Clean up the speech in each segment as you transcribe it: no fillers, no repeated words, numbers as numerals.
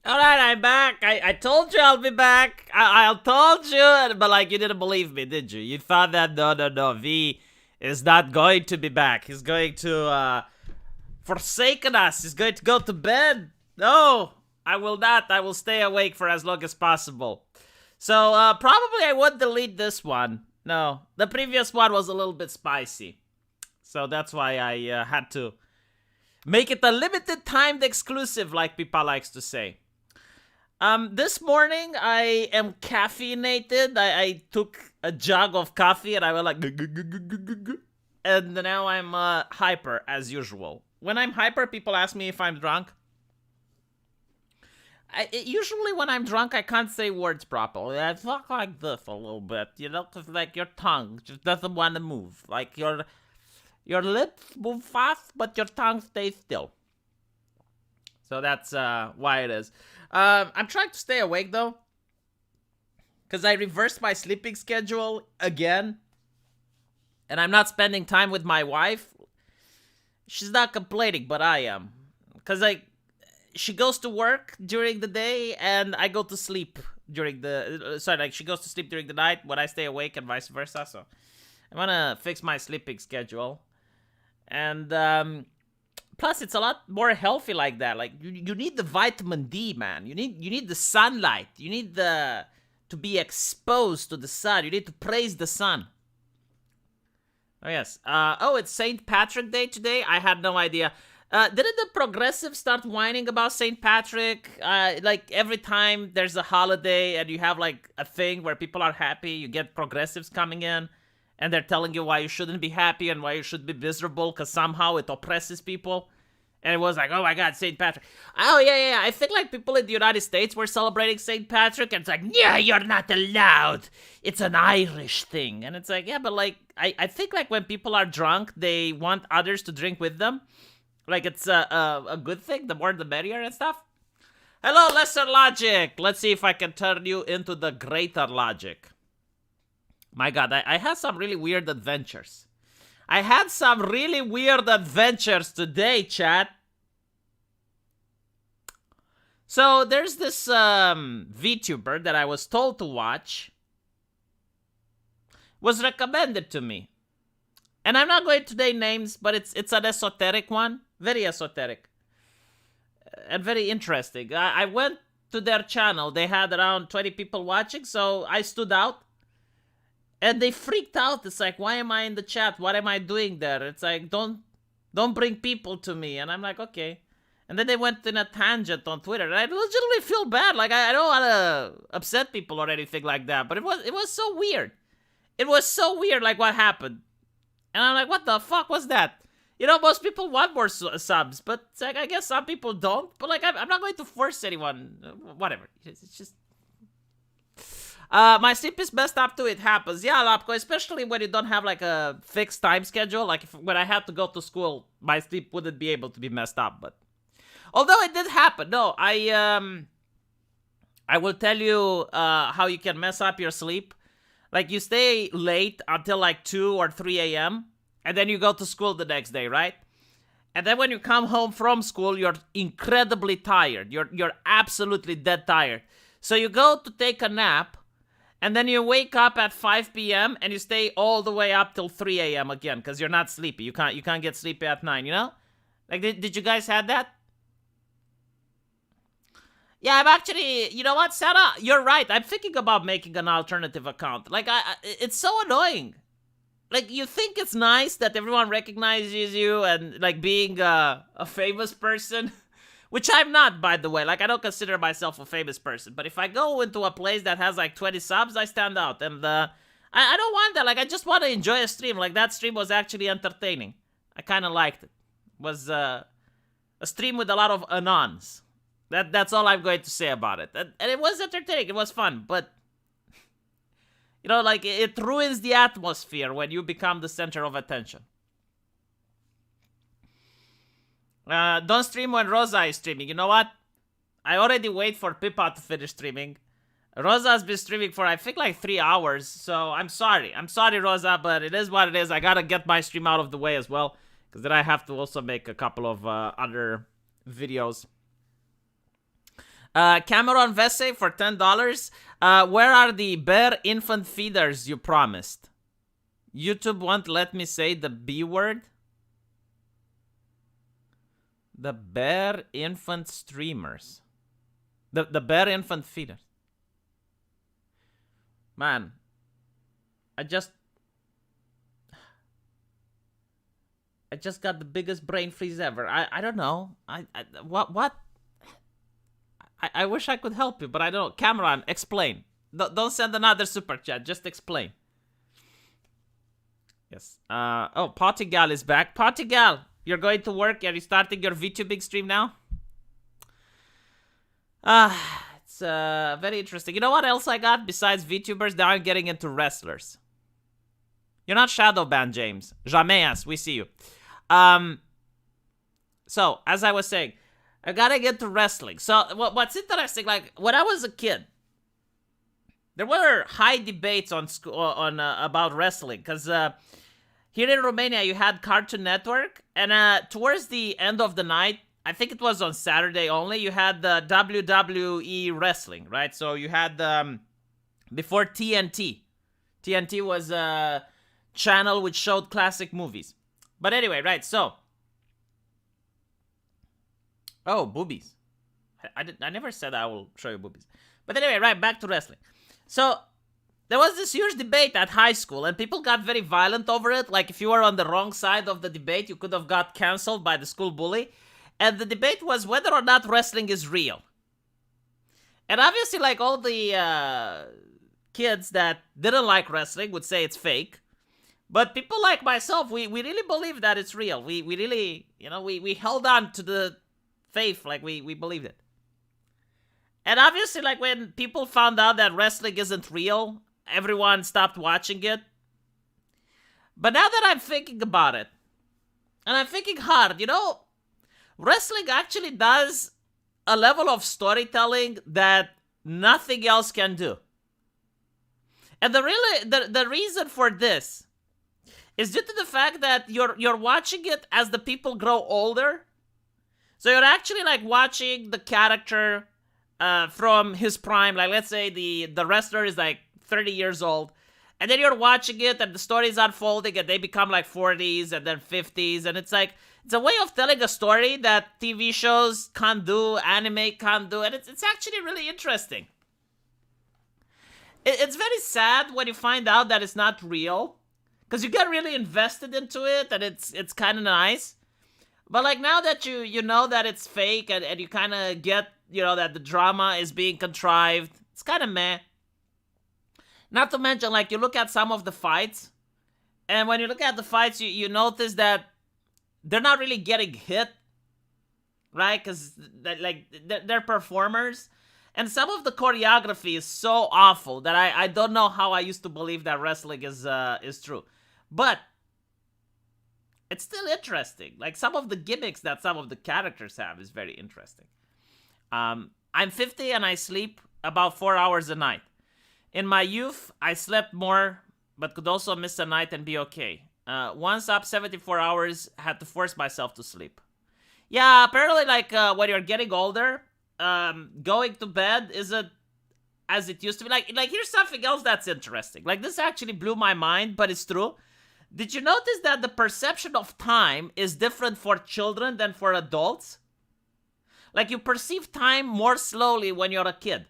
All right, I'm back. I told you I'll be back. I told you, but like you didn't believe me, did you? You thought that no, V is not going to be back. He's going to forsaken us. He's going to go to bed. No, I will not. I will stay awake for as long as possible. So probably I would delete this one. No, the previous one was a little bit spicy, so that's why I had to make it a limited timed exclusive, like Pipa likes to say. This morning I am caffeinated. I took a jug of coffee and I went like, and now I'm hyper as usual. When I'm hyper, people ask me if I'm drunk. Usually when I'm drunk, I can't say words properly. I talk like this a little bit, you know, because like your tongue just doesn't want to move. Like your lips move fast, but your tongue stays still. So that's why it is. I'm trying to stay awake though, because I reversed my sleeping schedule again, and I'm not spending time with my wife. She's not complaining, but I am, because she goes to work during the day and I go to sleep during the she goes to sleep during the night when I stay awake and vice versa. So I want to fix my sleeping schedule, and plus, it's a lot more healthy like that. Like you need the vitamin D, man. You need the sunlight. You need to be exposed to the sun. You need to praise the sun. Oh yes. It's St. Patrick Day today. I had no idea. Didn't the progressives start whining about St. Patrick? Like every time there's a holiday and you have like a thing where people are happy, you get progressives coming in. And they're telling you why you shouldn't be happy and why you should be miserable because somehow it oppresses people. And it was like, oh my god, St. Patrick. Oh, yeah. I think like people in the United States were celebrating St. Patrick. And it's like, yeah, you're not allowed. It's an Irish thing. And it's like, yeah, but like, I think like when people are drunk, they want others to drink with them. Like it's a good thing. The more the merrier and stuff. Hello, Lesser Logic. Let's see if I can turn you into the Greater Logic. My god, I had some really weird adventures. I had some really weird adventures today, chat. So, there's this VTuber that I was told to watch. Was recommended to me. And I'm not going to name names, but it's an esoteric one. Very esoteric. And very interesting. I went to their channel. They had around 20 people watching, so I stood out. And they freaked out. It's like, why am I in the chat? What am I doing there? It's like, don't bring people to me. And I'm like, okay. And then they went in a tangent on Twitter. And I legitimately feel bad. Like, I don't want to upset people or anything like that. But it was so weird. It was so weird, like, what happened. And I'm like, what the fuck was that? You know, most people want more subs. But it's like, I guess some people don't. But, like, I'm not going to force anyone. Whatever. It's just... my sleep is messed up too, it happens. Yeah, Lapko, especially when you don't have like a fixed time schedule. Like when I had to go to school, my sleep wouldn't be able to be messed up. But although it did happen, no, I will tell you how you can mess up your sleep. Like you stay late until like 2 or 3 a.m. and then you go to school the next day, right? And then when you come home from school, you're incredibly tired. You're absolutely dead tired. So you go to take a nap. And then you wake up at 5 p.m. and you stay all the way up till 3 a.m. again because you're not sleepy. You can't get sleepy at 9, you know? Like, did you guys have that? Yeah, I'm actually, you know what, Sarah? You're right. I'm thinking about making an alternative account. Like, it's so annoying. Like, you think it's nice that everyone recognizes you and, like, being a famous person. Which I'm not, by the way. Like, I don't consider myself a famous person. But if I go into a place that has, like, 20 subs, I stand out. And I don't want that. Like, I just want to enjoy a stream. Like, that stream was actually entertaining. I kind of liked it. It was a stream with a lot of anons. That's all I'm going to say about it. And it was entertaining. It was fun. But, you know, like, it ruins the atmosphere when you become the center of attention. Don't stream when Rosa is streaming. You know what? I already wait for Pippa to finish streaming. Rosa's been streaming for, I think, like 3 hours. So, I'm sorry. I'm sorry, Rosa, but it is what it is. I gotta get my stream out of the way as well. Because then I have to also make a couple of other videos. Cameron Vesey for $10. Where are the bear infant feeders you promised? YouTube won't let me say the B word. The bear infant streamers. The bear infant feeders. Man, I just got the biggest brain freeze ever. I don't know. What? I wish I could help you, but I don't know. Cameron, explain. Don't send another super chat. Just explain. Yes. Oh, Pottigal is back. Pottigal, you're going to work. Are you starting your VTubing stream now? It's very interesting. You know what else I got besides VTubers? Now I'm getting into wrestlers. You're not shadow banned, James. Jamais. We see you. So, as I was saying, I gotta get to wrestling. So, what's interesting, like, when I was a kid, there were high debates on about wrestling, because here in Romania, you had Cartoon Network, and towards the end of the night, I think it was on Saturday only, you had the WWE wrestling, right? So, you had, before TNT. TNT was a channel which showed classic movies. But anyway, right, so. Oh, boobies. I never said I will show you boobies. But anyway, right, back to wrestling. So, there was this huge debate at high school, and people got very violent over it. Like, if you were on the wrong side of the debate, you could have got canceled by the school bully. And the debate was whether or not wrestling is real. And obviously, like, all the kids that didn't like wrestling would say it's fake. But people like myself, we really believe that it's real. We really, you know, we held on to the faith, like we believed it. And obviously, like, when people found out that wrestling isn't real, everyone stopped watching it. But now that I'm thinking about it, and I'm thinking hard, you know, wrestling actually does a level of storytelling that nothing else can do. And the reason for this is due to the fact that you're watching it as the people grow older. So you're actually, like, watching the character from his prime. Like, let's say the wrestler is, like, 30 years old. And then you're watching it, and the story is unfolding, and they become, like, 40s and then 50s. And it's, like, it's a way of telling a story that TV shows can't do, anime can't do. And it's actually really interesting. It's very sad when you find out that it's not real. Because you get really invested into it, and it's kind of nice. But, like, now that you know that it's fake, and you kind of get, you know, that the drama is being contrived, it's kind of meh. Not to mention, like, you look at some of the fights, and when you look at the fights, you notice that they're not really getting hit, right? Because, like, they're performers. And some of the choreography is so awful that I don't know how I used to believe that wrestling is true. But it's still interesting. Like, some of the gimmicks that some of the characters have is very interesting. I'm 50 and I sleep about 4 hours a night. In my youth, I slept more, but could also miss a night and be okay. Once up 74 hours, had to force myself to sleep. Yeah, apparently, like, when you're getting older, going to bed isn't as it used to be. Like, here's something else that's interesting. Like, this actually blew my mind, but it's true. Did you notice that the perception of time is different for children than for adults? Like, you perceive time more slowly when you're a kid.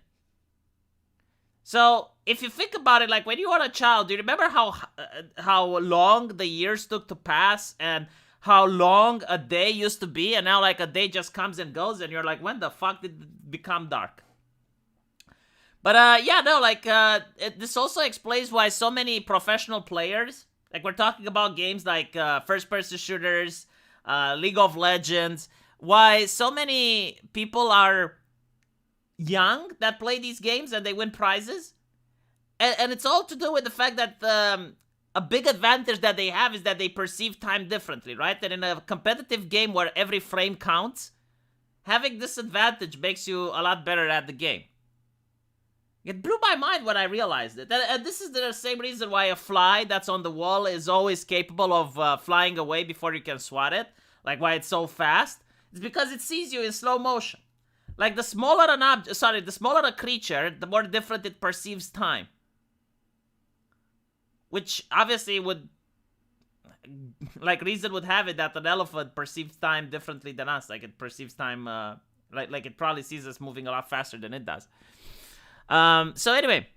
So, if you think about it, like, when you were a child, do you remember how long the years took to pass and how long a day used to be? And now, like, a day just comes and goes, and you're like, when the fuck did it become dark? But, yeah, no, like, this also explains why so many professional players, like, we're talking about games like first-person shooters, League of Legends, why so many people are young that play these games and they win prizes. And it's all to do with the fact that a big advantage that they have is that they perceive time differently, right? That in a competitive game where every frame counts, having this advantage makes you a lot better at the game. It blew my mind when I realized it. And this is the same reason why a fly that's on the wall is always capable of flying away before you can swat it. Like, why it's so fast. It's because it sees you in slow motion. Like the smaller the smaller a creature, the more different it perceives time. Which obviously would, like, reason would have it that an elephant perceives time differently than us. Like it perceives time, like it probably sees us moving a lot faster than it does. So anyway,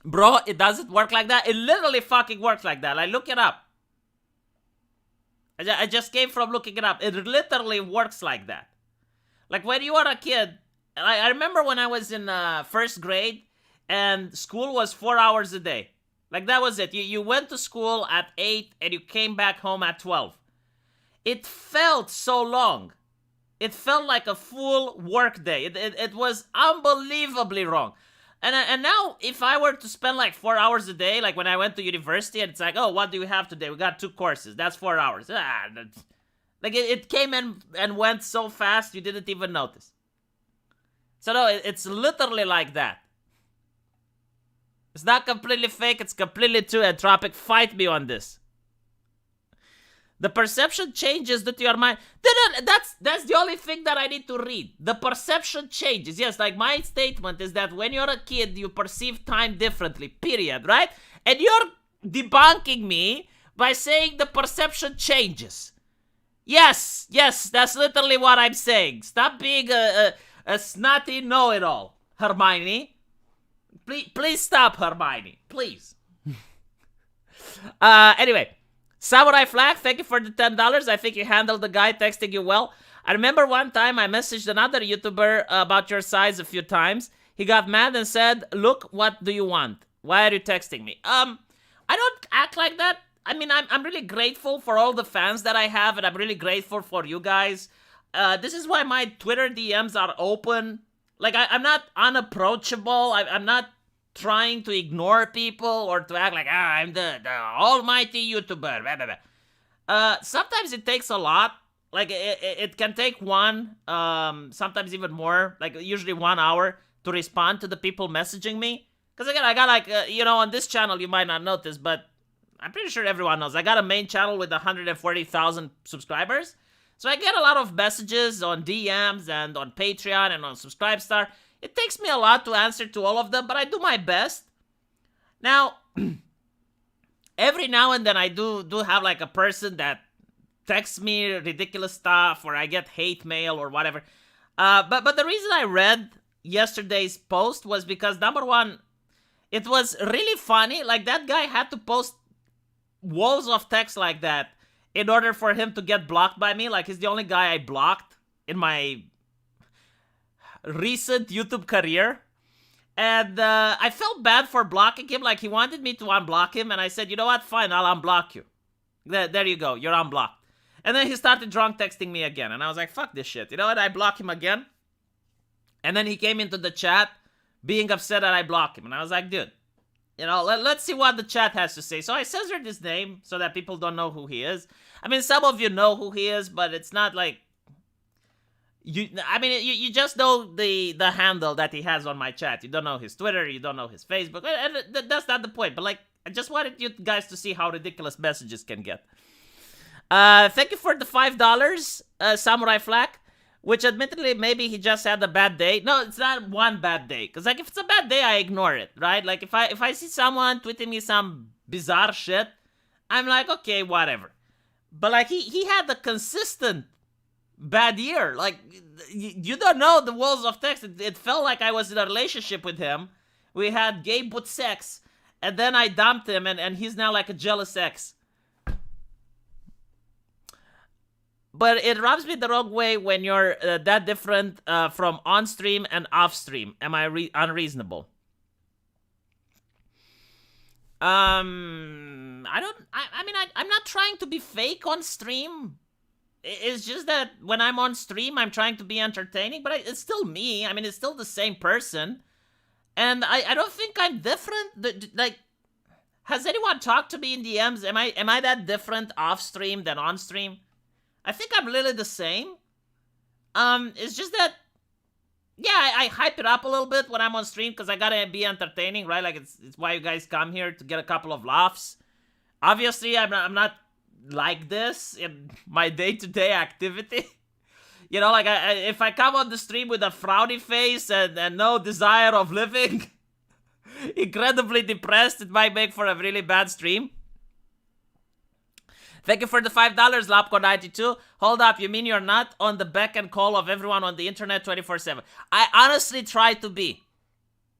bro, it doesn't work like that. It literally fucking works like that. Like, look it up. I just came from looking it up. It literally works like that. Like when you are a kid, I remember when I was in first grade and school was 4 hours a day. Like that was it. You went to school at 8 and you came back home at 12. It felt so long. It felt like a full work day. It was unbelievably wrong. And now, if I were to spend like 4 hours a day, like when I went to university, and it's like, oh, what do we have today? We got 2 courses. That's 4 hours. Like it came and went so fast, you didn't even notice. So no, it's literally like that. It's not completely fake. It's completely true. Entropic, fight me on this. The perception changes due to your mind. That's the only thing that I need to read. The perception changes. Yes, like my statement is that when you're a kid, you perceive time differently, period, right? And you're debunking me by saying the perception changes. Yes, that's literally what I'm saying. Stop being a snotty know-it-all, Hermione. Please stop, Hermione. Please. Anyway. Samurai Flag, thank you for the $10. I think you handled the guy texting you well. I remember one time I messaged another YouTuber about your size a few times. He got mad and said, look, what do you want? Why are you texting me? I don't act like that. I mean, I'm really grateful for all the fans that I have, and I'm really grateful for you guys. This is why my Twitter DMs are open. Like, I'm not unapproachable. I'm not trying to ignore people or to act like, I'm the almighty YouTuber. Blah, blah, blah. Sometimes it takes a lot. Like, it can take one, sometimes even more, like usually 1 hour to respond to the people messaging me. Because again, I got like, on this channel, you might not notice, but I'm pretty sure everyone knows. I got a main channel with 140,000 subscribers. So I get a lot of messages on DMs and on Patreon and on Subscribestar. It takes me a lot to answer to all of them, but I do my best. Now, every now and then I do have like a person that texts me ridiculous stuff, or I get hate mail or whatever. But the reason I read yesterday's post was because, number one, it was really funny. Like, that guy had to post walls of text like that in order for him to get blocked by me. Like, he's the only guy I blocked in my recent YouTube career. And I felt bad for blocking him. Like, he wanted me to unblock him, and I said, you know what, fine, I'll unblock you. There you go, you're unblocked. And then he started drunk texting me again, and I was like, fuck this shit. You know what, I block him again. And then he came into the chat being upset that I blocked him, and I was like, dude, let's see what the chat has to say. So I censored his name so that people don't know who he is. I mean, some of you know who he is, but it's not like you just know the handle that he has on my chat. You don't know his Twitter, you don't know his Facebook, and that's not the point. But like, I just wanted you guys to see how ridiculous messages can get. Thank you for the $5, Samurai Flak, which admittedly maybe he just had a bad day. No, it's not one bad day, because like if it's a bad day, I ignore it, right? Like if I see someone tweeting me some bizarre shit, I'm like, okay, whatever. But like he had a consistent bad year. Like, you don't know the walls of text. It felt like I was in a relationship with him. We had gay but sex, and then I dumped him, and he's now like a jealous ex. But it rubs me the wrong way when you're that different from on stream and off stream. Am I unreasonable? I'm not trying to be fake on stream. It's just that when I'm on stream, I'm trying to be entertaining, but it's still me. I mean, it's still the same person. And I don't think I'm different. Like, has anyone talked to me in DMs? Am I that different off stream than on stream? I think I'm really the same. It's just that, yeah, I hype it up a little bit when I'm on stream because I gotta be entertaining, right? Like, it's why you guys come here, to get a couple of laughs. Obviously, I'm not like this in my day-to-day activity. You know, like if I come on the stream with a frowny face and no desire of living, incredibly depressed, it might make for a really bad stream. Thank you for the $5, Lapco92. Hold up, you mean you're not on the beck and call of everyone on the internet 24/7? I honestly try to be.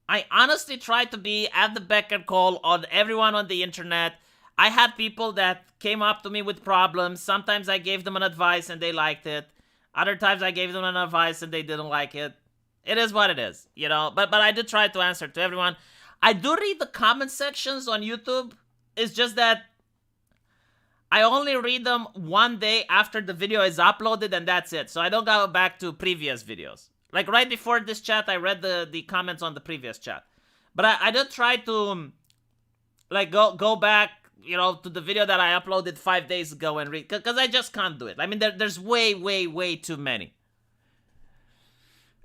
I honestly try to be at the beck and call on everyone on the internet. I had people that came up to me with problems. Sometimes I gave them an advice and they liked it. Other times I gave them an advice and they didn't like it. It is what it is, you know. But I do try to answer to everyone. I do read the comment sections on YouTube. It's just that I only read them one day after the video is uploaded and that's it. So I don't go back to previous videos. Like right before this chat, I read the comments on the previous chat. But I don't try to like go back, you know, to the video that I uploaded 5 days ago and read. Because I just can't do it. I mean, there's way too many.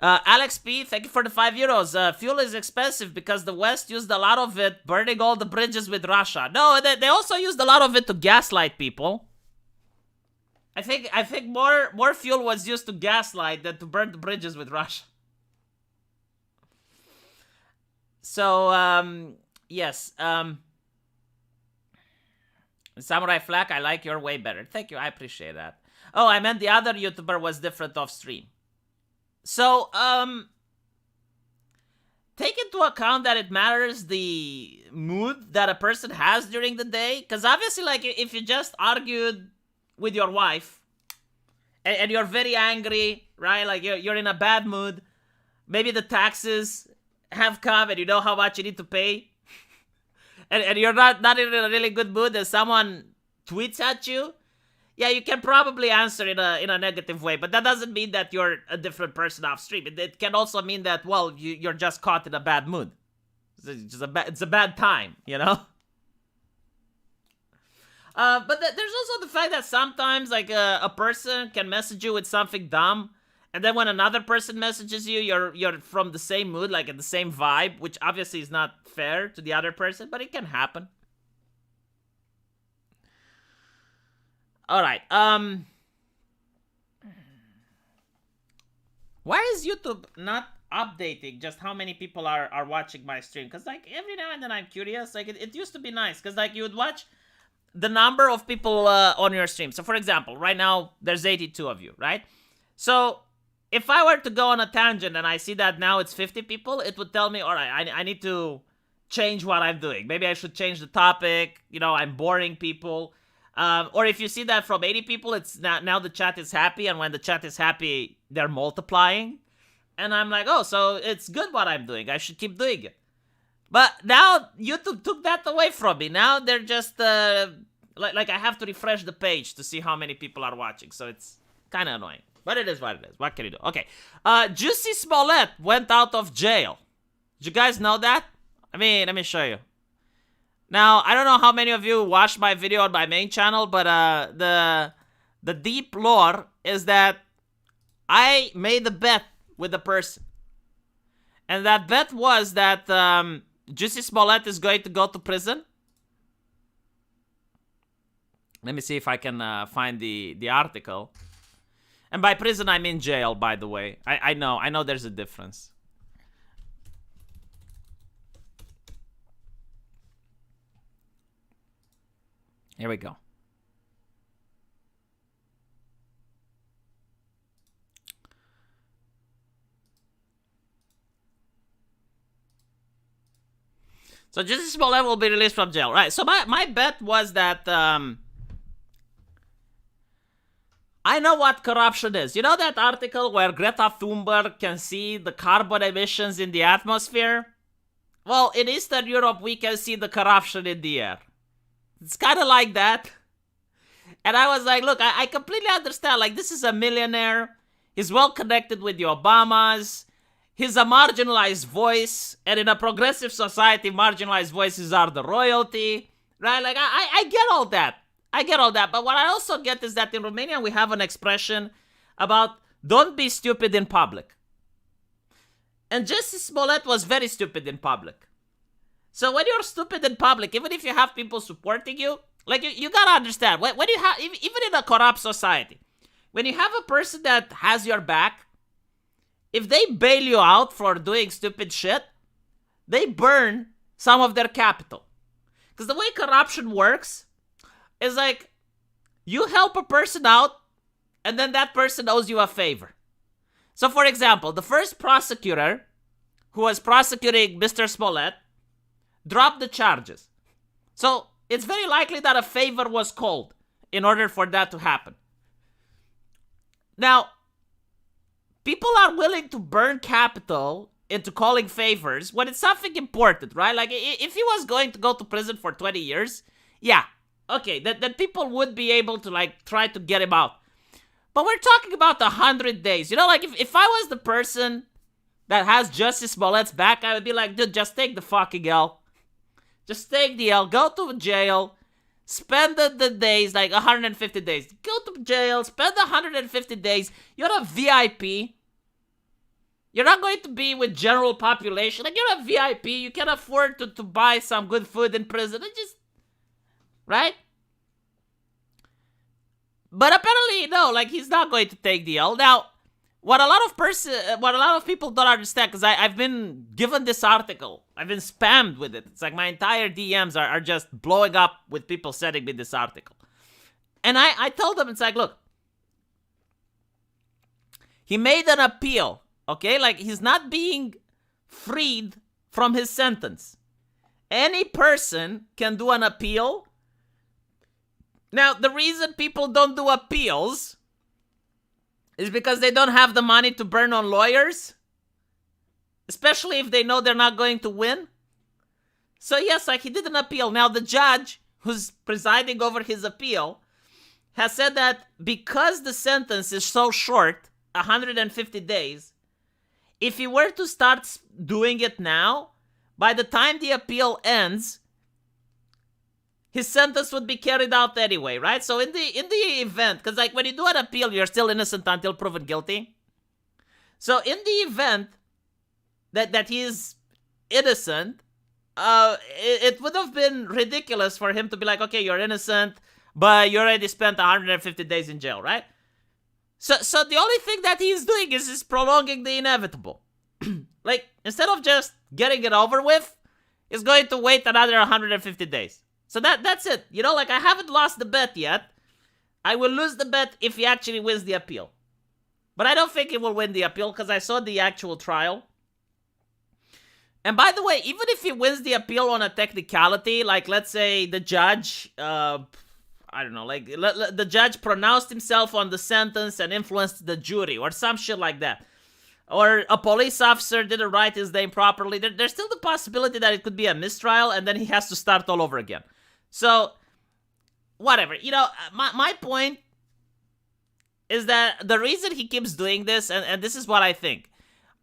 Alex P, thank you for the €5. Fuel is expensive because the West used a lot of it burning all the bridges with Russia. No, they also used a lot of it to gaslight people. I think more fuel was used to gaslight than to burn the bridges with Russia. So, yes. Samurai Flak, I like your way better. Thank you, I appreciate that. Oh, I meant the other YouTuber was different off stream. So, take into account that it matters the mood that a person has during the day. Because obviously, like, if you just argued with your wife and you're very angry, right? Like, you're in a bad mood. Maybe the taxes have come and you know how much you need to pay. and you're not in a really good mood and someone tweets at you. Yeah, you can probably answer in a negative way, but that doesn't mean that you're a different person off stream. It can also mean that, well, you're just caught in a bad mood. It's a bad time, you know? But there's also the fact that sometimes, like, a person can message you with something dumb, and then when another person messages you, you're from the same mood, like in the same vibe, which obviously is not fair to the other person, but it can happen. All right. Why is YouTube not updating just how many people are watching my stream? Because, like, every now and then I'm curious. Like, it used to be nice. Because, like, you would watch the number of people on your stream. So, for example, right now, there's 82 of you, right? So, if I were to go on a tangent and I see that now it's 50 people, it would tell me, all right, I need to change what I'm doing. Maybe I should change the topic. You know, I'm boring people. Or if you see that from 80 people, it's now the chat is happy, and when the chat is happy, they're multiplying. And I'm like, oh, so it's good what I'm doing. I should keep doing it. But now YouTube took that away from me. Now they're just, like I have to refresh the page to see how many people are watching. So it's kind of annoying. But it is what it is. What can you do? Okay. Juicy Smollett went out of jail. Did you guys know that? I mean, let me show you. Now, I don't know how many of you watched my video on my main channel, but the deep lore is that I made a bet with a person. And that bet was that Juicy Smollett is going to go to prison. Let me see if I can find the article. And by prison, I mean jail, by the way. I know there's a difference. Here we go. So Juicy Smollett will be released from jail. Right, so my bet was that I know what corruption is. You know that article where Greta Thunberg can see the carbon emissions in the atmosphere? Well, in Eastern Europe, we can see the corruption in the air. It's kind of like that. And I was like, look, I completely understand. Like, this is a millionaire. He's well connected with the Obamas. He's a marginalized voice. And in a progressive society, marginalized voices are the royalty. Right? Like, I get all that. I get all that. But what I also get is that in Romania, we have an expression about don't be stupid in public. And Juicy Smollett was very stupid in public. So when you're stupid in public, even if you have people supporting you, like you gotta understand, when you have, even in a corrupt society, when you have a person that has your back, if they bail you out for doing stupid shit, they burn some of their capital. Because the way corruption works is like, you help a person out, and then that person owes you a favor. So, for example, the first prosecutor who was prosecuting Mr. Smollett dropped the charges. So, it's very likely that a favor was called in order for that to happen. Now, people are willing to burn capital into calling favors when it's something important, right? Like, if he was going to go to prison for 20 years, yeah, okay, then people would be able to, like, try to get him out. But we're talking about 100 days. You know, like, if I was the person that has Justice Smollett's back, I would be like, dude, just take the fucking L. Just take the L, go to jail, spend the days, like 150 days. Go to jail, spend 150 days. You're a VIP. You're not going to be with general population. Like, you're a VIP. You can afford to buy some good food in prison. It just, right? But apparently, no, like, he's not going to take the L. Now, what a lot of people don't understand, because I've been given this article. I've been spammed with it. It's like my entire DMs are just blowing up with people sending me this article. And I told them, it's like, look, he made an appeal, okay? Like, he's not being freed from his sentence. Any person can do an appeal. Now, the reason people don't do appeals is because they don't have the money to burn on lawyers, especially if they know they're not going to win. So yes, like, he did an appeal. Now, the judge who's presiding over his appeal has said that because the sentence is so short, 150 days, if he were to start doing it now, by the time the appeal ends, his sentence would be carried out anyway, right? So in the event, because, like, when you do an appeal, you're still innocent until proven guilty. So in the event that he is innocent, it would have been ridiculous for him to be like, okay, you're innocent, but you already spent 150 days in jail, right? So the only thing that he's doing is prolonging the inevitable. Like, instead of just getting it over with, he's going to wait another 150 days. So that's it. You know, like, I haven't lost the bet yet. I will lose the bet if he actually wins the appeal. But I don't think he will win the appeal because I saw the actual trial. And by the way, even if he wins the appeal on a technicality, like, let's say the judge, I don't know, like, the judge pronounced himself on the sentence and influenced the jury or some shit like that. Or a police officer didn't write his name properly. There's still the possibility that it could be a mistrial and then he has to start all over again. So, whatever. You know, my point is that the reason he keeps doing this, and this is what I think.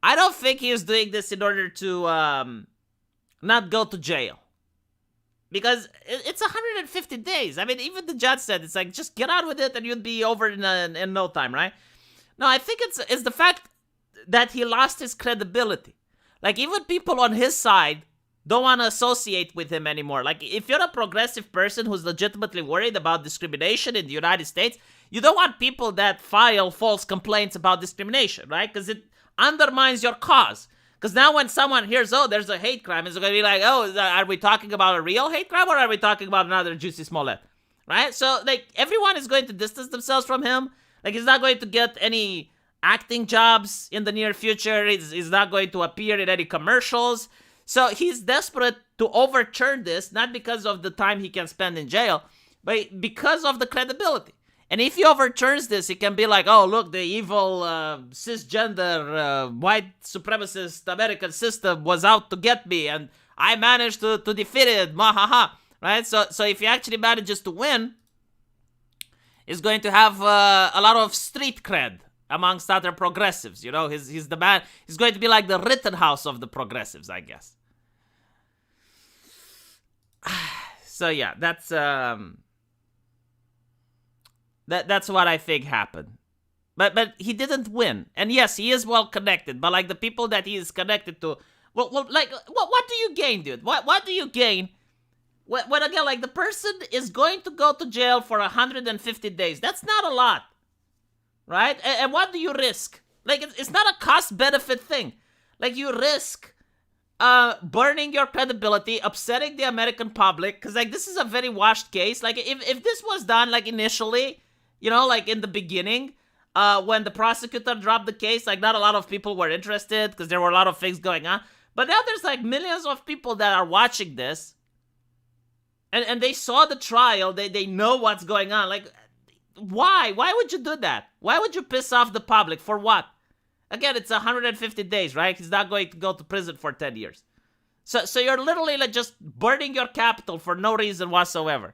I don't think he is doing this in order to not go to jail. Because it's 150 days. I mean, even the judge said, it's like, just get out with it and you'll be over in no time, right? No, I think it's the fact that he lost his credibility. Like, even people on his side don't want to associate with him anymore. Like, if you're a progressive person who's legitimately worried about discrimination in the United States, you don't want people that file false complaints about discrimination, right? Because it undermines your cause. Because now when someone hears, oh, there's a hate crime, it's going to be like, oh, are we talking about a real hate crime or are we talking about another Juicy Smollett? Right? So, like, everyone is going to distance themselves from him. Like, he's not going to get any acting jobs in the near future. He's not going to appear in any commercials. So he's desperate to overturn this, not because of the time he can spend in jail, but because of the credibility. And if he overturns this, it can be like, oh, look, the evil cisgender white supremacist American system was out to get me, and I managed to defeat it, mahaha, right? So if he actually manages to win, he's going to have a lot of street cred amongst other progressives, you know. He's the man. He's going to be like the Rittenhouse of the progressives, I guess. So yeah, that's what I think happened. But he didn't win. And yes, he is well connected, but like the people that he is connected to, well like what do you gain, dude? What do you gain? When again, like, the person is going to go to jail for 150 days. That's not a lot. right? And what do you risk? Like, it's not a cost-benefit thing. Like, you risk burning your credibility, upsetting the American public, because, like, this is a very washed case. Like, if this was done, like, initially, you know, like, in the beginning, when the prosecutor dropped the case, like, not a lot of people were interested, because there were a lot of things going on. But now there's, like, millions of people that are watching this, and they saw the trial, they know what's going on. Like, why? Why would you do that? Why would you piss off the public? For what? Again, it's 150 days, right? He's not going to go to prison for 10 years. So you're literally like just burning your capital for no reason whatsoever.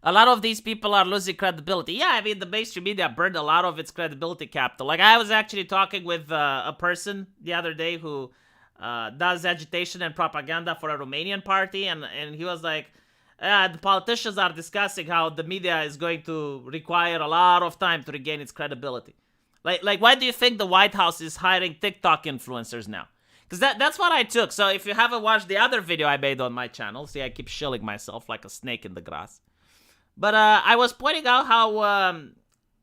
A lot of these people are losing credibility. Yeah, I mean, the mainstream media burned a lot of its credibility capital. Like, I was actually talking with a person the other day who does agitation and propaganda for a Romanian party, and he was like, the politicians are discussing how the media is going to require a lot of time to regain its credibility. Like, why do you think the White House is hiring TikTok influencers now? Because that's what I took. So if you haven't watched the other video I made on my channel, see, I keep shilling myself like a snake in the grass. But I was pointing out how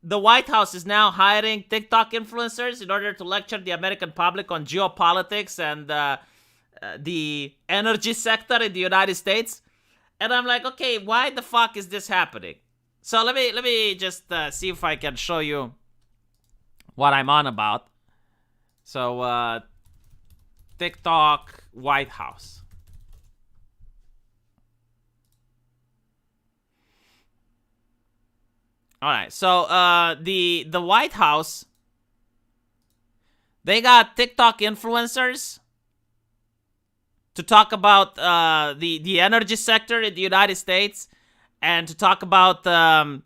the White House is now hiring TikTok influencers in order to lecture the American public on geopolitics and the energy sector in the United States. And I'm like, okay, why the fuck is this happening? So let me just see if I can show you what I'm on about. So TikTok White House. All right, so the White House, they got TikTok influencers to talk about the energy sector in the United States and to talk about the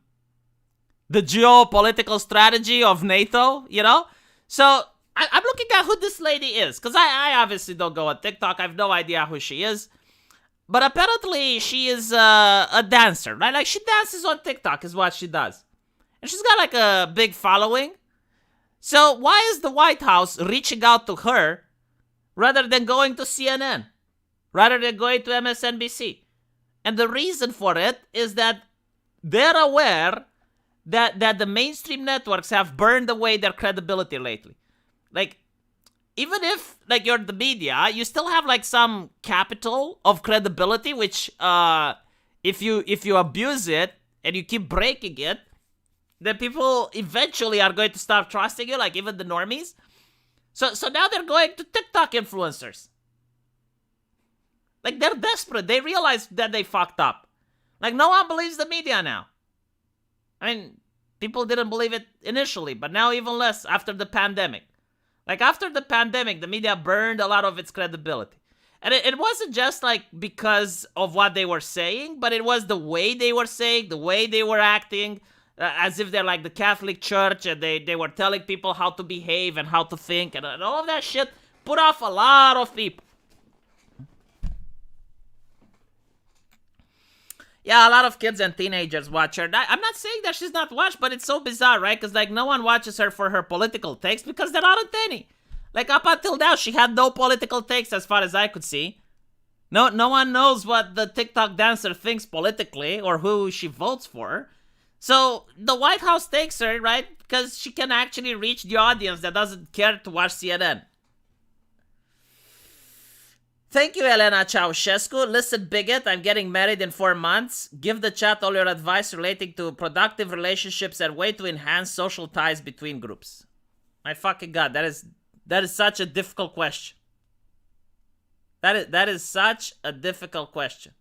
geopolitical strategy of NATO, you know? So I'm looking at who this lady is, because I obviously don't go on TikTok. I have no idea who she is. But apparently she is a dancer, right? Like, she dances on TikTok is what she does. And she's got like a big following. So why is the White House reaching out to her rather than going to CNN? Rather than going to MSNBC? And the reason for it is that they're aware that the mainstream networks have burned away their credibility lately. Like, even if, like, you're the media, you still have, like, some capital of credibility, which, if you abuse it and you keep breaking it, then people eventually are going to start trusting you, like, even the normies. So now they're going to TikTok influencers. Like, they're desperate. They realize that they fucked up. Like, no one believes the media now. I mean, people didn't believe it initially, but now even less after the pandemic. Like, after the pandemic, the media burned a lot of its credibility. And it wasn't just, like, because of what they were saying, but it was the way they were saying, the way they were acting, as if they're like the Catholic Church, and they were telling people how to behave and how to think, and all of that shit put off a lot of people. Yeah, a lot of kids and teenagers watch her. I'm not saying that she's not watched, but it's so bizarre, right? Because, like, no one watches her for her political takes because there aren't any. Like, up until now, she had no political takes as far as I could see. No one knows what the TikTok dancer thinks politically or who she votes for. So, the White House takes her, right? Because she can actually reach the audience that doesn't care to watch CNN. Thank you, Elena Ceausescu. Listen, Bigot, I'm getting married in 4 months. Give the chat all your advice relating to productive relationships and way to enhance social ties between groups. My fucking God, that is such a difficult question. That is such a difficult question.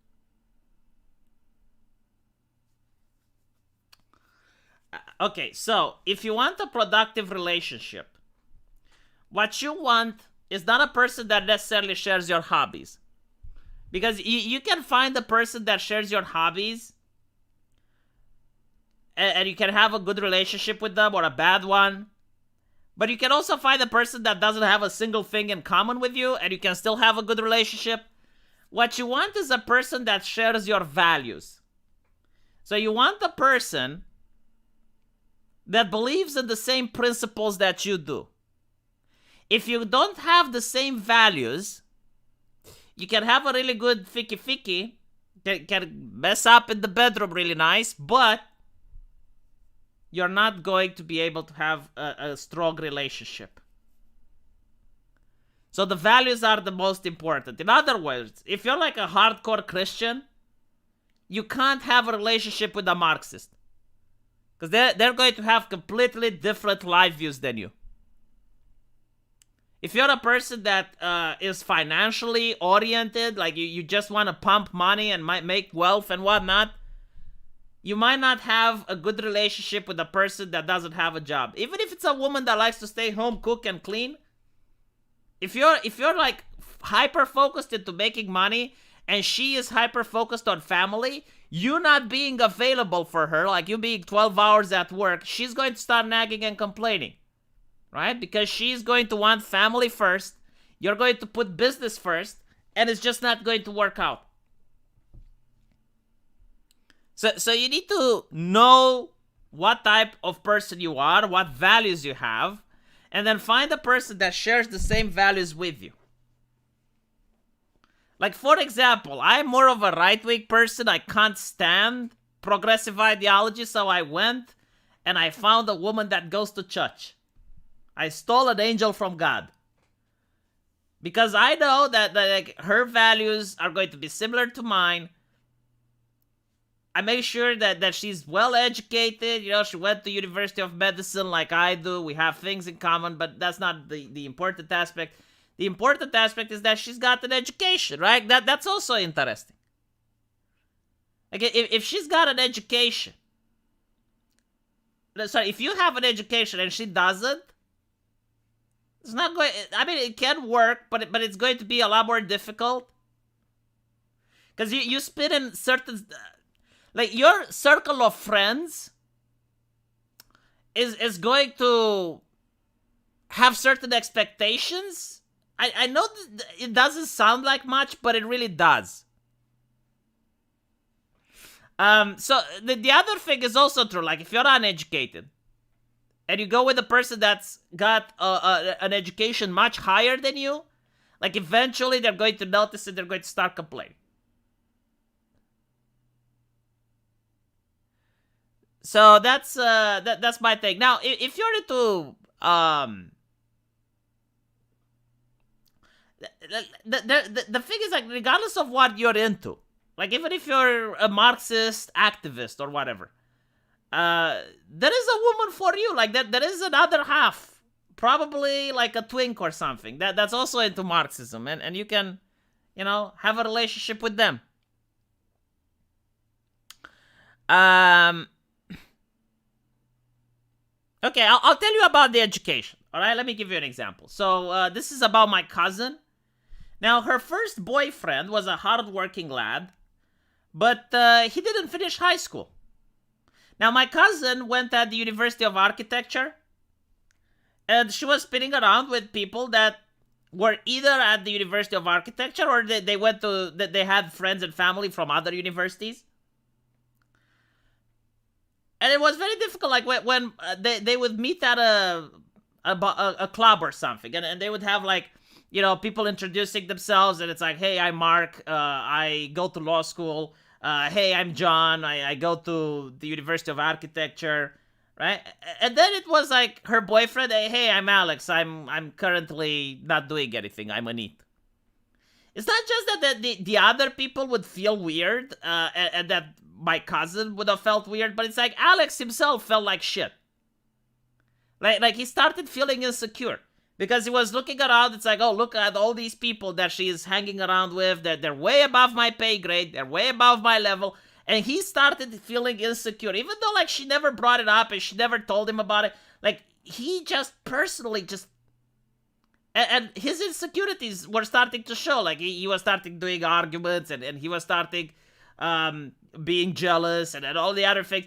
Okay, so if you want a productive relationship, what you want is not a person that necessarily shares your hobbies. Because you can find a person that shares your hobbies and you can have a good relationship with them or a bad one. But you can also find a person that doesn't have a single thing in common with you and you can still have a good relationship. What you want is a person that shares your values. So you want a person that believes in the same principles that you do. If you don't have the same values, you can have a really good ficky-ficky, can mess up in the bedroom really nice, but you're not going to be able to have a strong relationship. So the values are the most important. In other words, if you're like a hardcore Christian, you can't have a relationship with a Marxist. Because they're going to have completely different life views than you. If you're a person that is financially oriented, like you just want to pump money and might make wealth and whatnot, you might not have a good relationship with a person that doesn't have a job. Even if it's a woman that likes to stay home, cook, and clean, if you're like hyper focused into making money and she is hyper focused on family, you not being available for her, like you being 12 hours at work, she's going to start nagging and complaining, right? Because she's going to want family first, you're going to put business first, and it's just not going to work out. So you need to know what type of person you are, what values you have, and then find a person that shares the same values with you. Like, for example, I'm more of a right-wing person. I can't stand progressive ideology, so I went and I found a woman that goes to church. I stole an angel from God. Because I know that like, her values are going to be similar to mine. I make sure that she's well educated. You know, she went to University of Medicine like I do. We have things in common, but that's not the important aspect. The important aspect is that she's got an education, right? That's also interesting. Like, if she's got an education, sorry, if you have an education and she doesn't, it's not going. I mean, it can work, but it's going to be a lot more difficult because you spit in certain, like your circle of friends is going to have certain expectations. I know it doesn't sound like much, but it really does. So the other thing is also true. Like if you're uneducated and you go with a person that's got an education much higher than you, like eventually they're going to notice it. They're going to start complaining. So that's my thing. Now, if you're into the thing is, like, regardless of what you're into, like even if you're a Marxist activist or whatever, there is a woman for you. Like there is another half, probably like a twink or something that's also into Marxism, and you can, have a relationship with them. Okay, I'll tell you about the education. All right, let me give you an example. So this is about my cousin. Now, her first boyfriend was a hard-working lad, but he didn't finish high school. Now, my cousin went at the University of Architecture, and she was spinning around with people that were either at the University of Architecture or they had friends and family from other universities. And it was very difficult, like when they would meet at a club or something, and they would have like, people introducing themselves, and it's like, hey, I'm Mark, I go to law school, hey, I'm John, I go to the University of Architecture, right? And then it was like her boyfriend, hey, I'm Alex, I'm currently not doing anything, I'm a NEET. It's not just that the other people would feel weird, and that my cousin would have felt weird, but it's like Alex himself felt like shit. Like he started feeling insecure because he was looking around. It's like, oh, look at all these people that she is hanging around with. That they're way above my pay grade. They're way above my level. And he started feeling insecure, even though like she never brought it up and she never told him about it. Like he just personally just. And his insecurities were starting to show. Like he was starting doing arguments and he was starting being jealous and all the other things.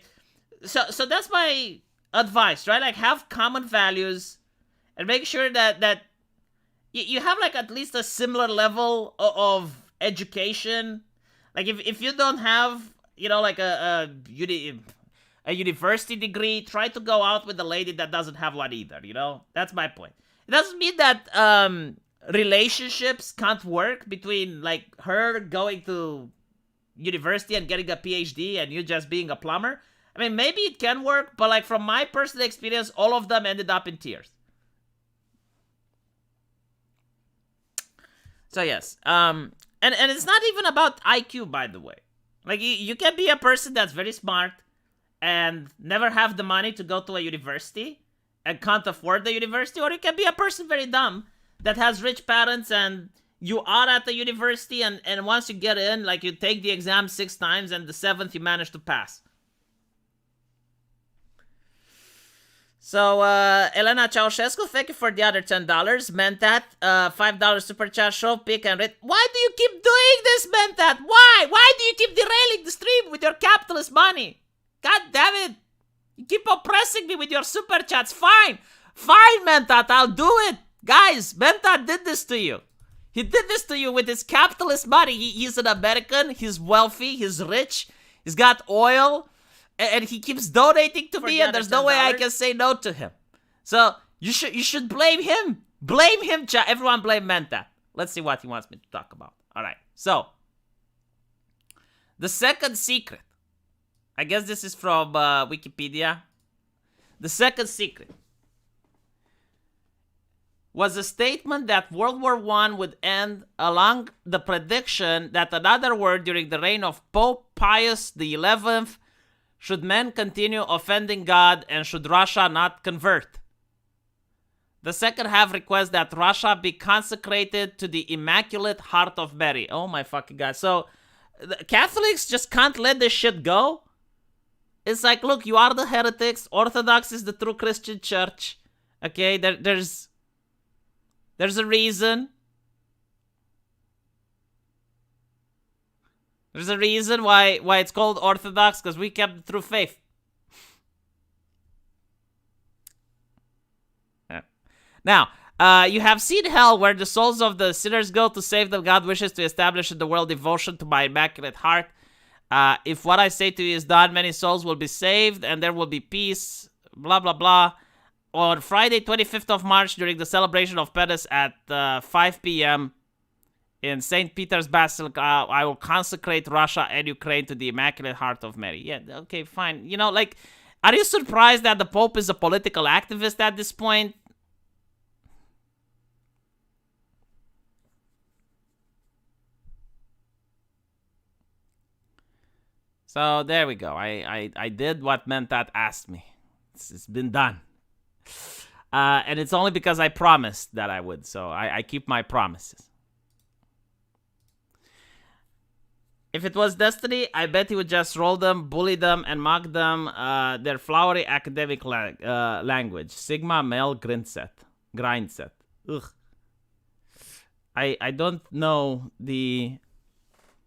So that's my advice, right? Like have common values and make sure that you have like at least a similar level of education. Like if you don't have, like a university degree, try to go out with a lady that doesn't have one either, That's my point. It doesn't mean that relationships can't work between like her going to university and getting a PhD and you just being a plumber. I mean, maybe it can work, but like from my personal experience, all of them ended up in tears. So yes, and it's not even about IQ, by the way. Like you can be a person that's very smart and never have the money to go to a university and can't afford the university, or you can be a person very dumb that has rich parents and you are at the university and once you get in, like you take the exam 6 times and the 7th you manage to pass. So, Elena Ceausescu, thank you for the other $10. Mentat, $5 super chat, show, pick, and rate. Why do you keep doing this, Mentat? Why? Why do you keep derailing the stream with your capitalist money? God damn it. You keep oppressing me with your super chats. Fine. Fine, Mentat, I'll do it. Guys, Mentat did this to you. He did this to you with his capitalist money. He's an American. He's wealthy. He's rich. He's got oil. And he keeps donating to me, and there's no way I can say no to him. So you should blame him. Blame him, chat. Everyone blame Mentat. Let's see what he wants me to talk about. All right. So the second secret. I guess this is from Wikipedia. The second secret was a statement that World War I would end along the prediction that another war during the reign of Pope Pius XI should men continue offending God and should Russia not convert. The second half requests that Russia be consecrated to the Immaculate Heart of Mary. Oh my fucking God. So the Catholics just can't let this shit go. It's like, look, you are the heretics. Orthodox is the true Christian church. Okay, there's a reason. There's a reason why it's called Orthodox, because we kept the true faith. Now, you have seen hell, where the souls of the sinners go to save them. God wishes to establish in the world devotion to my Immaculate Heart. If what I say to you is done, many souls will be saved, and there will be peace, blah, blah, blah. On Friday, 25th of March, during the celebration of Penance at 5 p.m., in St. Peter's Basilica, I will consecrate Russia and Ukraine to the Immaculate Heart of Mary. Yeah, okay, fine. You know, like, are you surprised that the Pope is a political activist at this point? So, there we go. I did what Mentat asked me. It's been done. And it's only because I promised that I would. So, I keep my promises. If it was destiny, I bet he would just roll them, bully them, and mock them, their flowery academic language. Sigma male grindset. Ugh. I don't know the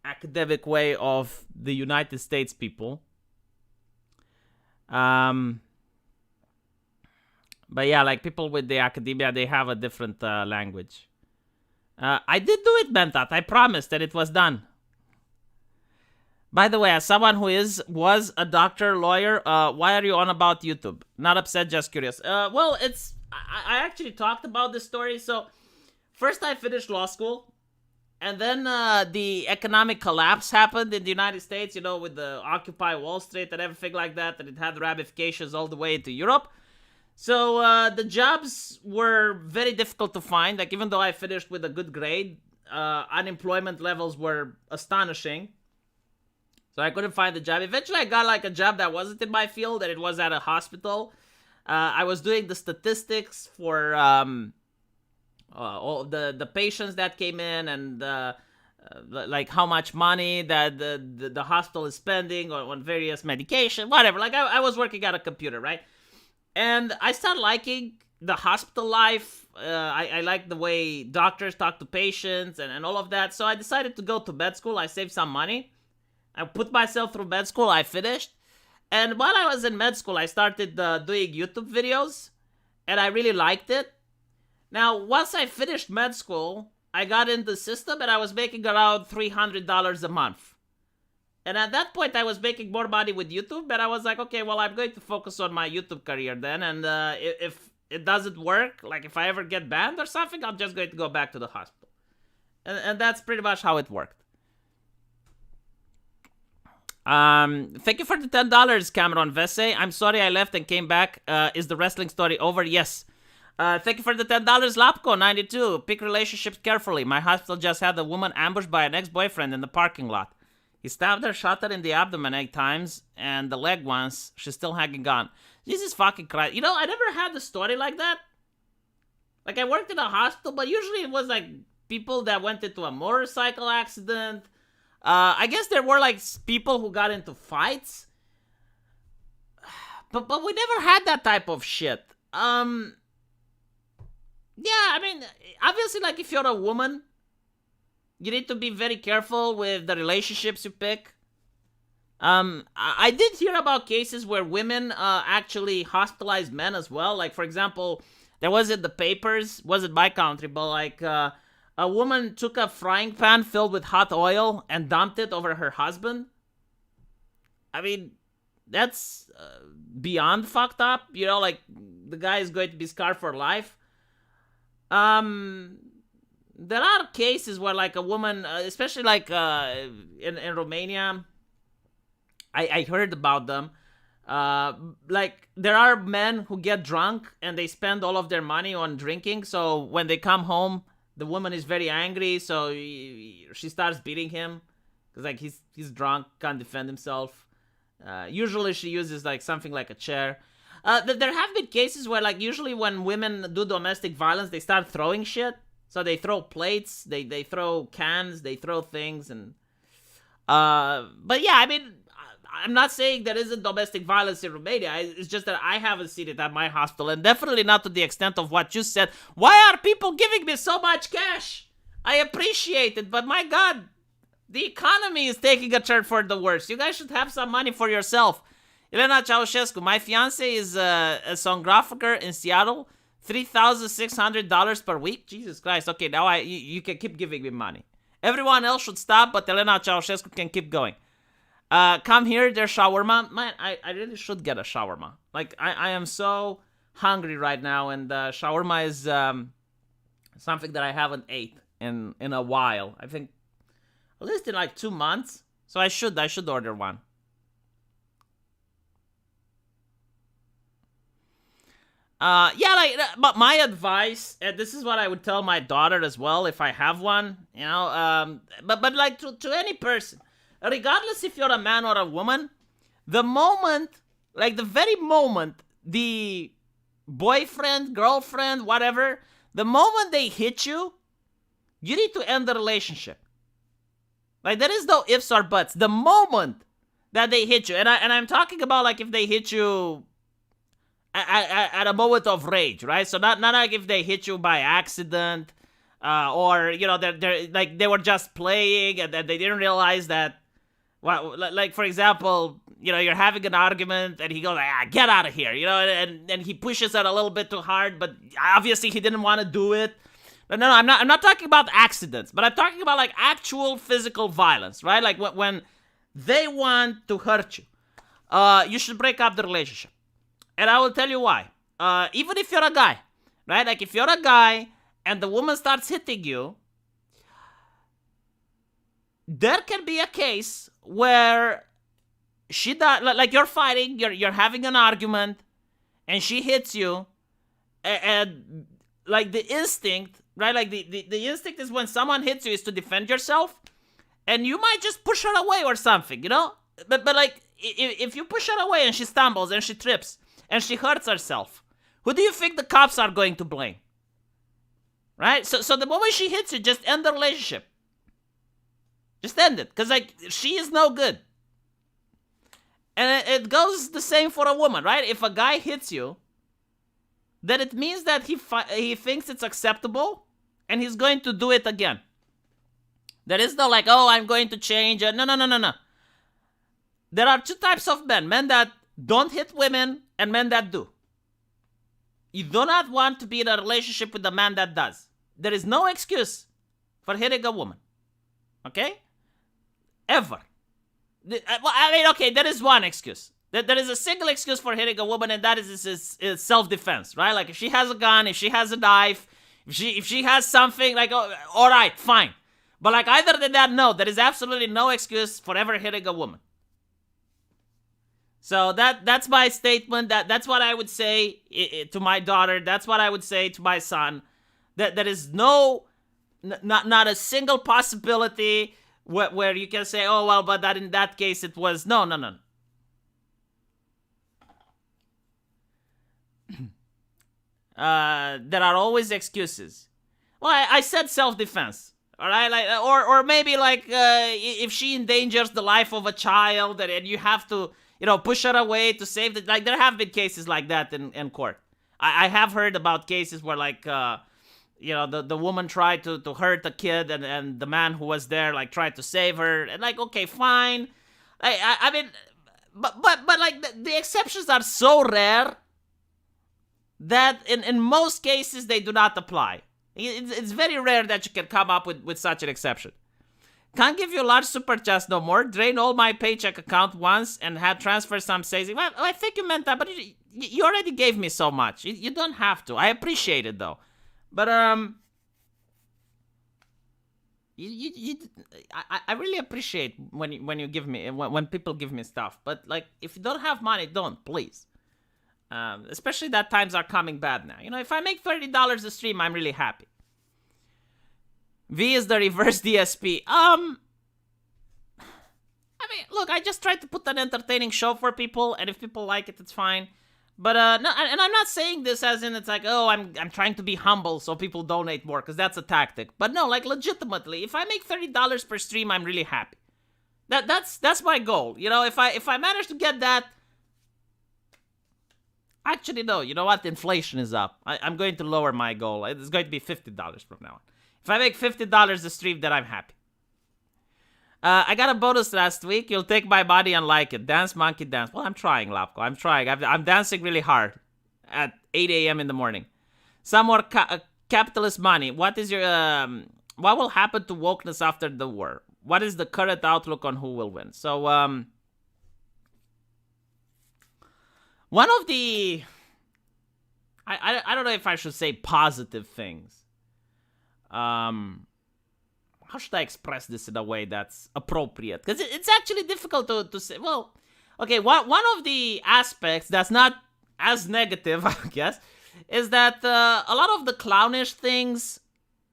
academic way of the United States people. But yeah, like people with the academia, they have a different language. I did do it, Mentat. I promised that it was done. By the way, as someone who was a doctor, lawyer, why are you on about YouTube? Not upset, just curious. Well, I actually talked about this story. So, first I finished law school, and then the economic collapse happened in the United States, you know, with the Occupy Wall Street and everything like that, and it had ramifications all the way into Europe. So, the jobs were very difficult to find. Like, even though I finished with a good grade, unemployment levels were astonishing. So I couldn't find a job. Eventually, I got like a job that wasn't in my field, and it was at a hospital. I was doing the statistics for all the patients that came in, and like how much money that the hospital is spending on various medication, whatever. Like I was working at a computer, right? And I started liking the hospital life. I like the way doctors talk to patients and all of that. So I decided to go to med school. I saved some money. I put myself through med school. I finished. And while I was in med school, I started doing YouTube videos. And I really liked it. Now, once I finished med school, I got in the system and I was making around $300 a month. And at that point, I was making more money with YouTube. And I was like, okay, well, I'm going to focus on my YouTube career then. And if it doesn't work, like if I ever get banned or something, I'm just going to go back to the hospital. And that's pretty much how it worked. Thank you for the $10, Cameron Vesse. I'm sorry I left and came back. Is the wrestling story over? Yes. Thank you for the $10, Lapco92. Pick relationships carefully. My hospital just had a woman ambushed by an ex-boyfriend in the parking lot. He stabbed her, shot her in the abdomen 8 times, and the leg once. She's still hanging on. Jesus fucking Christ. You know, I never had a story like that. Like, I worked in a hospital, but usually it was like people that went into a motorcycle accident. I guess there were like people who got into fights. But we never had that type of shit. Yeah, I mean, obviously, like, if you're a woman, you need to be very careful with the relationships you pick. I did hear about cases where women actually hospitalized men as well. Like, for example, there was in the papers, wasn't my country, but like a woman took a frying pan filled with hot oil and dumped it over her husband. I mean, that's beyond fucked up. You know, like, the guy is going to be scarred for life. There are cases where, like, a woman, especially like in Romania, I heard about them. Like, there are men who get drunk and they spend all of their money on drinking. So when they come home, the woman is very angry. So she starts beating him because, like, he's drunk, can't defend himself. Usually she uses like something like a chair. There have been cases where, like, usually when women do domestic violence, they start throwing shit. So they throw plates, they throw cans, they throw things, and but yeah, I mean, I'm not saying there isn't domestic violence in Romania. It's just that I haven't seen it at my hospital, and definitely not to the extent of what you said. Why are people giving me so much cash? I appreciate it, but my God, the economy is taking a turn for the worse. You guys should have some money for yourself. Elena Ceausescu, my fiance is a sonographer in Seattle. $3,600 per week? Jesus Christ. Okay, now you can keep giving me money. Everyone else should stop, but Elena Ceausescu can keep going. Come here, there's shawarma. Man, I really should get a shawarma. Like, I am so hungry right now, and shawarma is something that I haven't ate in a while. I think at least in like 2 months. So I should order one. Yeah, like, but my advice, and this is what I would tell my daughter as well if I have one, you know, but like to any person, regardless if you're a man or a woman, the moment, like the very moment the boyfriend, girlfriend, whatever, the moment they hit you, you need to end the relationship. Like, there is no ifs or buts. The moment that they hit you, and I'm talking about, like, if they hit you at a moment of rage, right? So not like if they hit you by accident, or, you know, they're like they were just playing and they didn't realize that. Well, like, for example, you know, you're having an argument and he goes, get out of here, you know, and he pushes it a little bit too hard, but obviously he didn't want to do it. No, I'm not talking about accidents, but I'm talking about, like, actual physical violence, right? Like, when they want to hurt you, you should break up the relationship. And I will tell you why. Even if you're a guy, right? Like, if you're a guy and the woman starts hitting you, there can be a case where she does, like, you're fighting, you're having an argument, and she hits you, and like, the instinct, right? Like, the instinct is when someone hits you is to defend yourself, and you might just push her away or something, you know? But like, if you push her away and she stumbles and she trips and she hurts herself, who do you think the cops are going to blame? Right? So the moment she hits you, just end the relationship. Just end it. Because, like, she is no good. And it goes the same for a woman, right? If a guy hits you, then it means that he thinks it's acceptable and he's going to do it again. There is no, like, oh, I'm going to change. No. There are 2 types of men. Men that don't hit women and men that do. You do not want to be in a relationship with a man that does. There is no excuse for hitting a woman. Okay? Ever. Well, I mean, okay, there is one excuse. There is a single excuse for hitting a woman, and that is self-defense, right? Like, if she has a gun, if she has a knife, if she has something, like, oh, all right, fine. But, like, other than that, no, there is absolutely no excuse for ever hitting a woman. So that's my statement. That's what I would say to my daughter. That's what I would say to my son. That there is not a single possibility where you can say, oh well, but that in that case it was no. There are always excuses. Well, I said self-defense. All right, like, or maybe like if she endangers the life of a child and you have to, push her away to save the, like, there have been cases like that in court. I have heard about cases where like the woman tried to hurt the kid and the man who was there like tried to save her, and like, okay, fine. I mean, but like the exceptions are so rare that in most cases they do not apply. It's very rare that you can come up with such an exception. Can't give you large super chats no more. Drain all my paycheck account once and had transferred some savings. Well, I think you meant that, but you already gave me so much. You don't have to. I appreciate it though. But I really appreciate when you give me when people give me stuff. But like, if you don't have money, don't, please. Especially that times are coming bad now. If I make $30 a stream, I'm really happy. V is the reverse DSP. I mean, look, I just tried to put an entertaining show for people, and if people like it, it's fine. But no, and I'm not saying this as in it's like, oh, I'm trying to be humble so people donate more, because that's a tactic. But no, like, legitimately, if I make $30 per stream, I'm really happy. That's my goal. If I manage to get that. Actually, no, you know what? Inflation is up. I'm going to lower my goal. It's going to be $50 from now on. If I make $50 a stream, then I'm happy. I got a bonus last week. You'll take my body and like it. Dance, monkey, dance. Well, I'm trying, Lapko. I'm trying. I'm dancing really hard at 8 a.m. in the morning. Some more capitalist money. What is your... what will happen to wokeness after the war? What is the current outlook on who will win? So, one of the... I don't know if I should say positive things. How should I express this in a way that's appropriate? Because it's actually difficult to say. Well, okay, one of the aspects that's not as negative, I guess, is that a lot of the clownish things,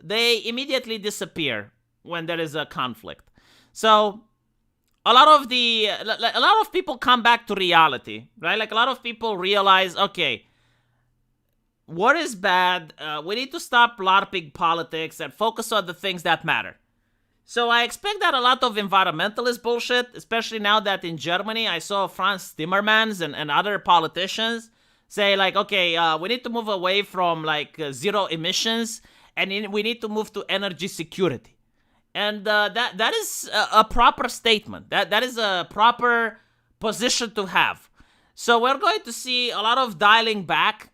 they immediately disappear when there is a conflict. So a lot of people come back to reality, right? Like, a lot of people realize, okay, war is bad. We need to stop LARPing politics and focus on the things that matter. So I expect that a lot of environmentalist bullshit, especially now that in Germany I saw Franz Timmermans and other politicians say like, okay, we need to move away from like zero emissions, and we need to move to energy security. And that is a proper statement. That is a proper position to have. So we're going to see a lot of dialing back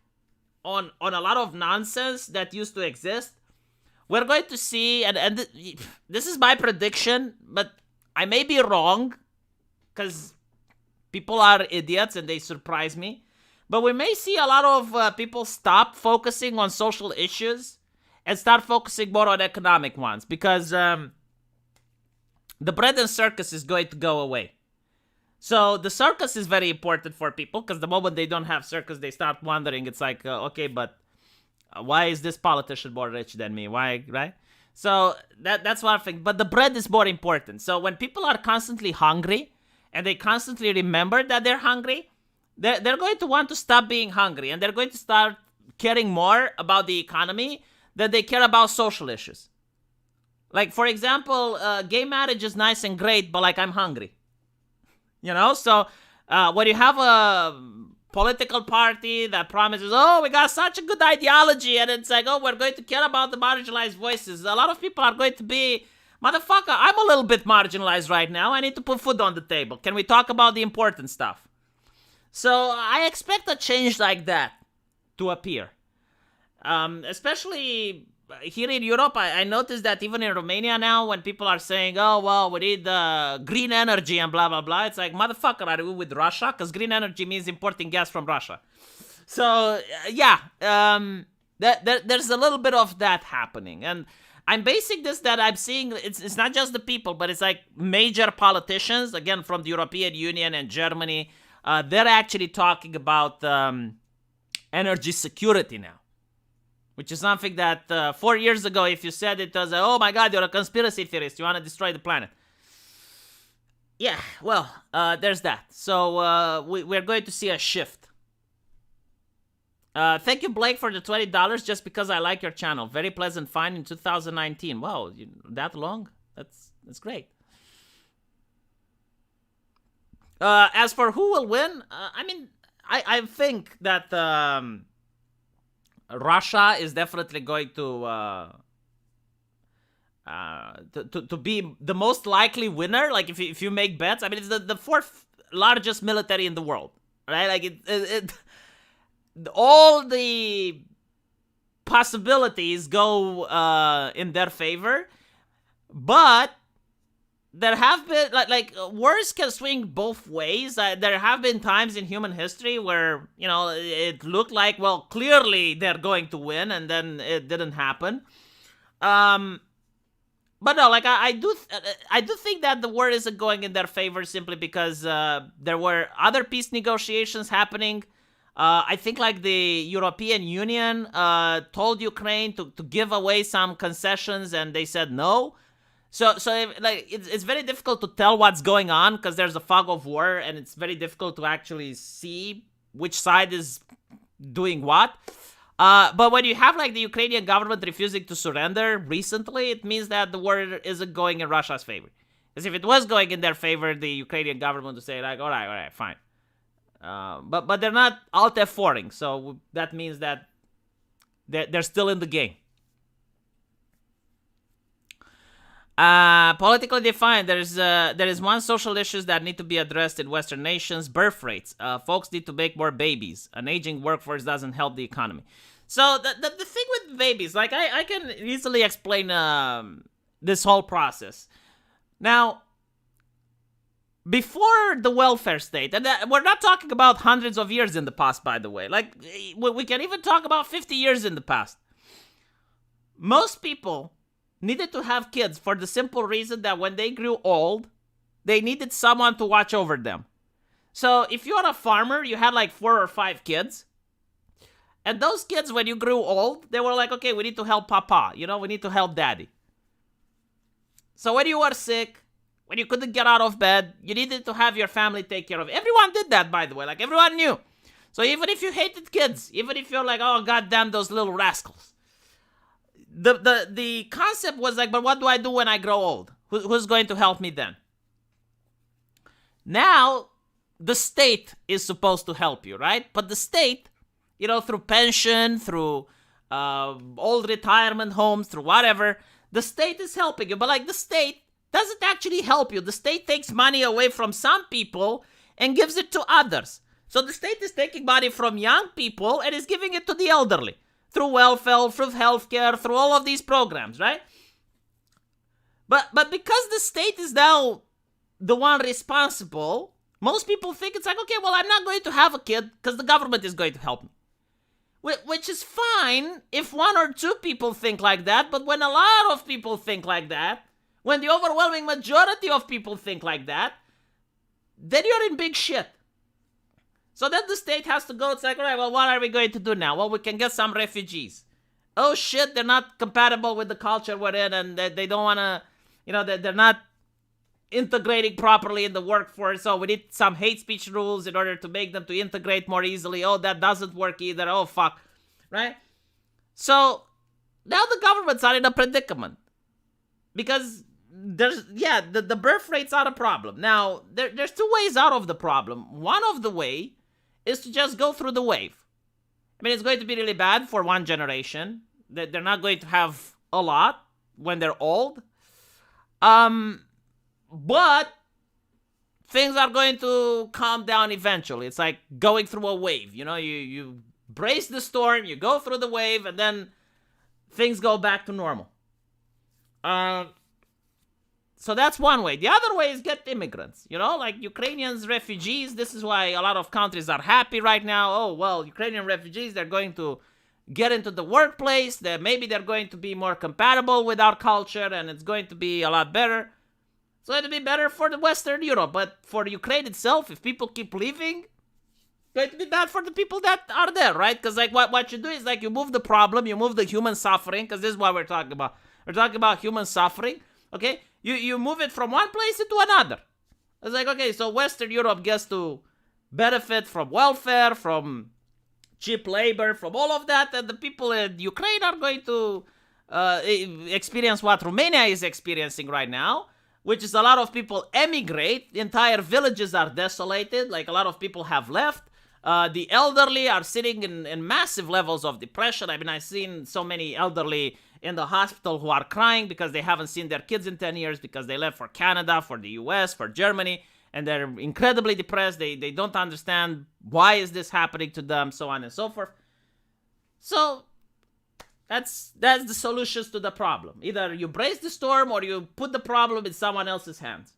on a lot of nonsense that used to exist. We're going to see, and this is my prediction, but I may be wrong, because people are idiots and they surprise me. But we may see a lot of people stop focusing on social issues and start focusing more on economic ones, because the bread and circus is going to go away. So the circus is very important for people, because the moment they don't have circus, they start wondering, it's like, okay, but why is this politician more rich than me? Why, right? So that's one thing. But the bread is more important. So when people are constantly hungry and they constantly remember that they're hungry, they're going to want to stop being hungry, and they're going to start caring more about the economy than they care about social issues. Like, for example, gay marriage is nice and great, but like, I'm hungry. So when you have a political party that promises, oh, we got such a good ideology, and it's like, oh, we're going to care about the marginalized voices, a lot of people are going to be, motherfucker, I'm a little bit marginalized right now. I need to put food on the table. Can we talk about the important stuff? So I expect a change like that to appear. Especially here in Europe, I noticed that even in Romania now, when people are saying, oh, well, we need green energy and blah, blah, blah, it's like, motherfucker, are we with Russia? Because green energy means importing gas from Russia. So, yeah, there's a little bit of that happening. And I'm basing this that I'm seeing, it's not just the people, but it's like major politicians, again, from the European Union and Germany, they're actually talking about energy security now, which is something that 4 years ago, if you said it, was oh my God, you're a conspiracy theorist. You want to destroy the planet. Yeah, well, there's that. So we're going to see a shift. Thank you, Blake, for the $20 just because I like your channel. Very pleasant find in 2019. Wow, that long? That's great. As for who will win, I think that Russia is definitely going to be the most likely winner. Like if you make bets, I mean it's the fourth largest military in the world, right? Like all the possibilities go in their favor, but there have been like words can swing both ways. There have been times in human history where it looked like clearly they're going to win, and then it didn't happen. But no, like I do think that the war isn't going in their favor simply because there were other peace negotiations happening. I think like the European Union told Ukraine to give away some concessions, and they said no. So it's very difficult to tell what's going on because there's a fog of war, and it's very difficult to actually see which side is doing what. But when you have like the Ukrainian government refusing to surrender recently, it means that the war isn't going in Russia's favor. Because if it was going in their favor, the Ukrainian government would say like, all right, fine. But they're not out there foring, so that means that they're still in the game. Politically defined, there is one social issues that need to be addressed in Western nations: birth rates. Folks need to make more babies. An aging workforce doesn't help the economy. So the thing with babies, like I can easily explain this whole process. Now, before the welfare state, and we're not talking about hundreds of years in the past, by the way. Like we can even talk about 50 years in the past. Most people needed to have kids for the simple reason that when they grew old, they needed someone to watch over them. So if you're a farmer, you had like 4 or 5 kids. And those kids, when you grew old, they were like, okay, we need to help Papa. We need to help Daddy. So when you were sick, when you couldn't get out of bed, you needed to have your family take care of it. Everyone did that, by the way. Like, everyone knew. So even if you hated kids, even if you're like, oh, goddamn those little rascals, the concept was like, but what do I do when I grow old? Who's going to help me then? Now, the state is supposed to help you, right? But the state, through pension, through old retirement homes, through whatever, the state is helping you. But like the state doesn't actually help you. The state takes money away from some people and gives it to others. So the state is taking money from young people and is giving it to the elderly. Through welfare, through healthcare, through all of these programs, right? But because the state is now the one responsible, most people think it's like, okay, well, I'm not going to have a kid because the government is going to help me. Which is fine if 1 or 2 people think like that, but when a lot of people think like that, when the overwhelming majority of people think like that, then you're in big shit. So then the state has to go, it's like, all right, well, what are we going to do now? Well, we can get some refugees. Oh shit, they're not compatible with the culture we're in, and they don't want to, they're not integrating properly in the workforce, so we need some hate speech rules in order to make them to integrate more easily. Oh, that doesn't work either. Oh, fuck. Right? So now the government's are in a predicament. Because the birth rates are a problem. Now, there's 2 ways out of the problem. One of the way is to just go through the wave. I mean, it's going to be really bad for one generation. They're not going to have a lot when they're old. But things are going to calm down eventually. It's like going through a wave. You brace the storm, you go through the wave, and then things go back to normal. So that's one way. The other way is get immigrants, like Ukrainians, refugees. This is why a lot of countries are happy right now. Oh, well, Ukrainian refugees, they're going to get into the workplace. Maybe they're going to be more compatible with our culture, and it's going to be a lot better. So it'll be better for the Western Europe. But for Ukraine itself, if people keep leaving, going to be bad for the people that are there, right? Because like what you do is like you move the problem, you move the human suffering, because this is what we're talking about. We're talking about human suffering, okay? You move it from one place into another. It's like, okay, so Western Europe gets to benefit from welfare, from cheap labor, from all of that, and the people in Ukraine are going to experience what Romania is experiencing right now, which is a lot of people emigrate. Entire villages are desolated. Like, a lot of people have left. The elderly are sitting in massive levels of depression. I mean, I've seen so many elderly in the hospital who are crying because they haven't seen their kids in 10 years because they left for Canada, for the US, for Germany, and they're incredibly depressed. They don't understand why is this happening to them, so on and so forth. So that's the solutions to the problem. Either you brace the storm or you put the problem in someone else's hands.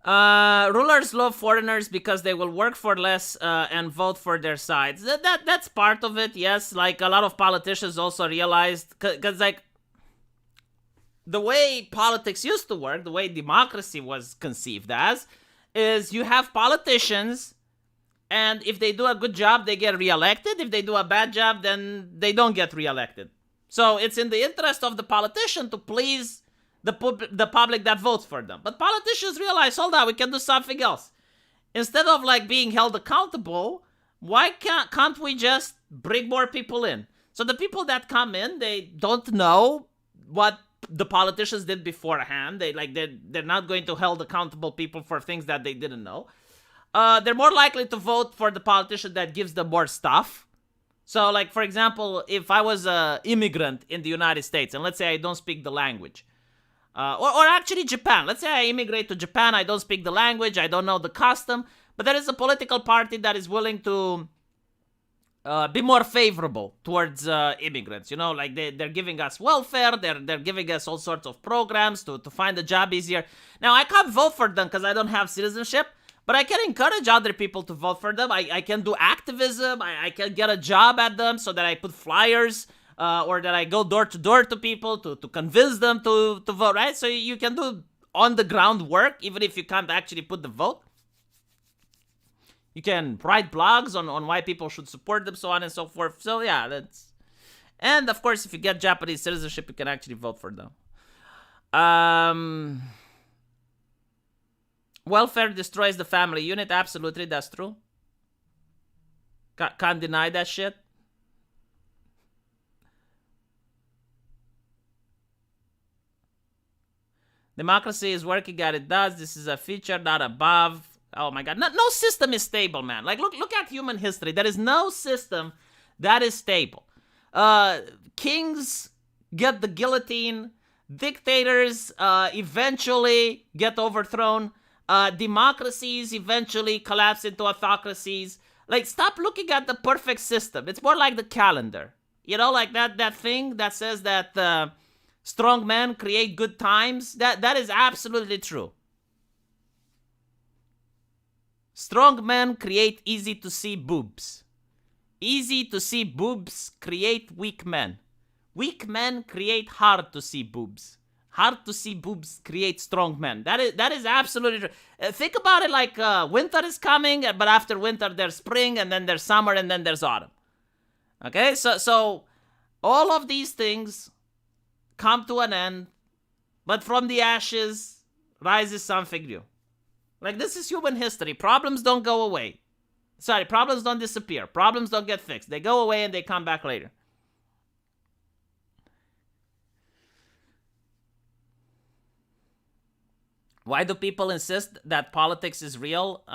Rulers love foreigners because they will work for less and vote for their sides. That's part of it, yes. Like, a lot of politicians also realized, because like the way politics used to work, the way democracy was conceived as, is you have politicians, and if they do a good job, they get reelected. If they do a bad job, then they don't get reelected. So it's in the interest of the politician to please the public that votes for them. But politicians realize, hold on, we can do something else. Instead of like being held accountable, why can't we just bring more people in? So the people that come in, they don't know what the politicians did beforehand. They're not going to hold accountable people for things that they didn't know. They're more likely to vote for the politician that gives them more stuff. So, like, for example, if I was an immigrant in the United States, and let's say I don't speak the language, or actually Japan. Let's say I immigrate to Japan, I don't speak the language, I don't know the custom, but there is a political party that is willing to be more favorable towards immigrants. You know, like they're giving us welfare, they're giving us all sorts of programs to find a job easier. Now, I can't vote for them because I don't have citizenship, but I can encourage other people to vote for them. I can do activism, I can get a job at them so that I put flyers, or that I go door to door to people to convince them to vote, right? So you can do on-the-ground work, even if you can't actually put the vote. You can write blogs on why people should support them, so on and so forth. So yeah, that's... And of course, if you get Japanese citizenship, you can actually vote for them. Welfare destroys the family unit. Absolutely, that's true. Can't deny that shit. Democracy is working at it does. This is a feature, not above. Oh my god. No system is stable, man. Like, look at human history. There is no system that is stable. Kings get the guillotine. Dictators eventually get overthrown. Democracies eventually collapse into autocracies. Like, stop looking at the perfect system. It's more like the calendar. You know, like that thing that says that strong men create good times. That is absolutely true. Strong men create easy to see boobs. Easy to see boobs create weak men. Weak men create hard to see boobs. Hard to see boobs create strong men. That is absolutely true. Think about it like winter is coming, but after winter there's spring, and then there's summer, and then there's autumn. Okay, so all of these things come to an end, but from the ashes rises something new. Like, this is human history. Problems don't go away. Sorry, problems don't disappear. Problems don't get fixed. They go away and they come back later. Why do people insist that politics is real?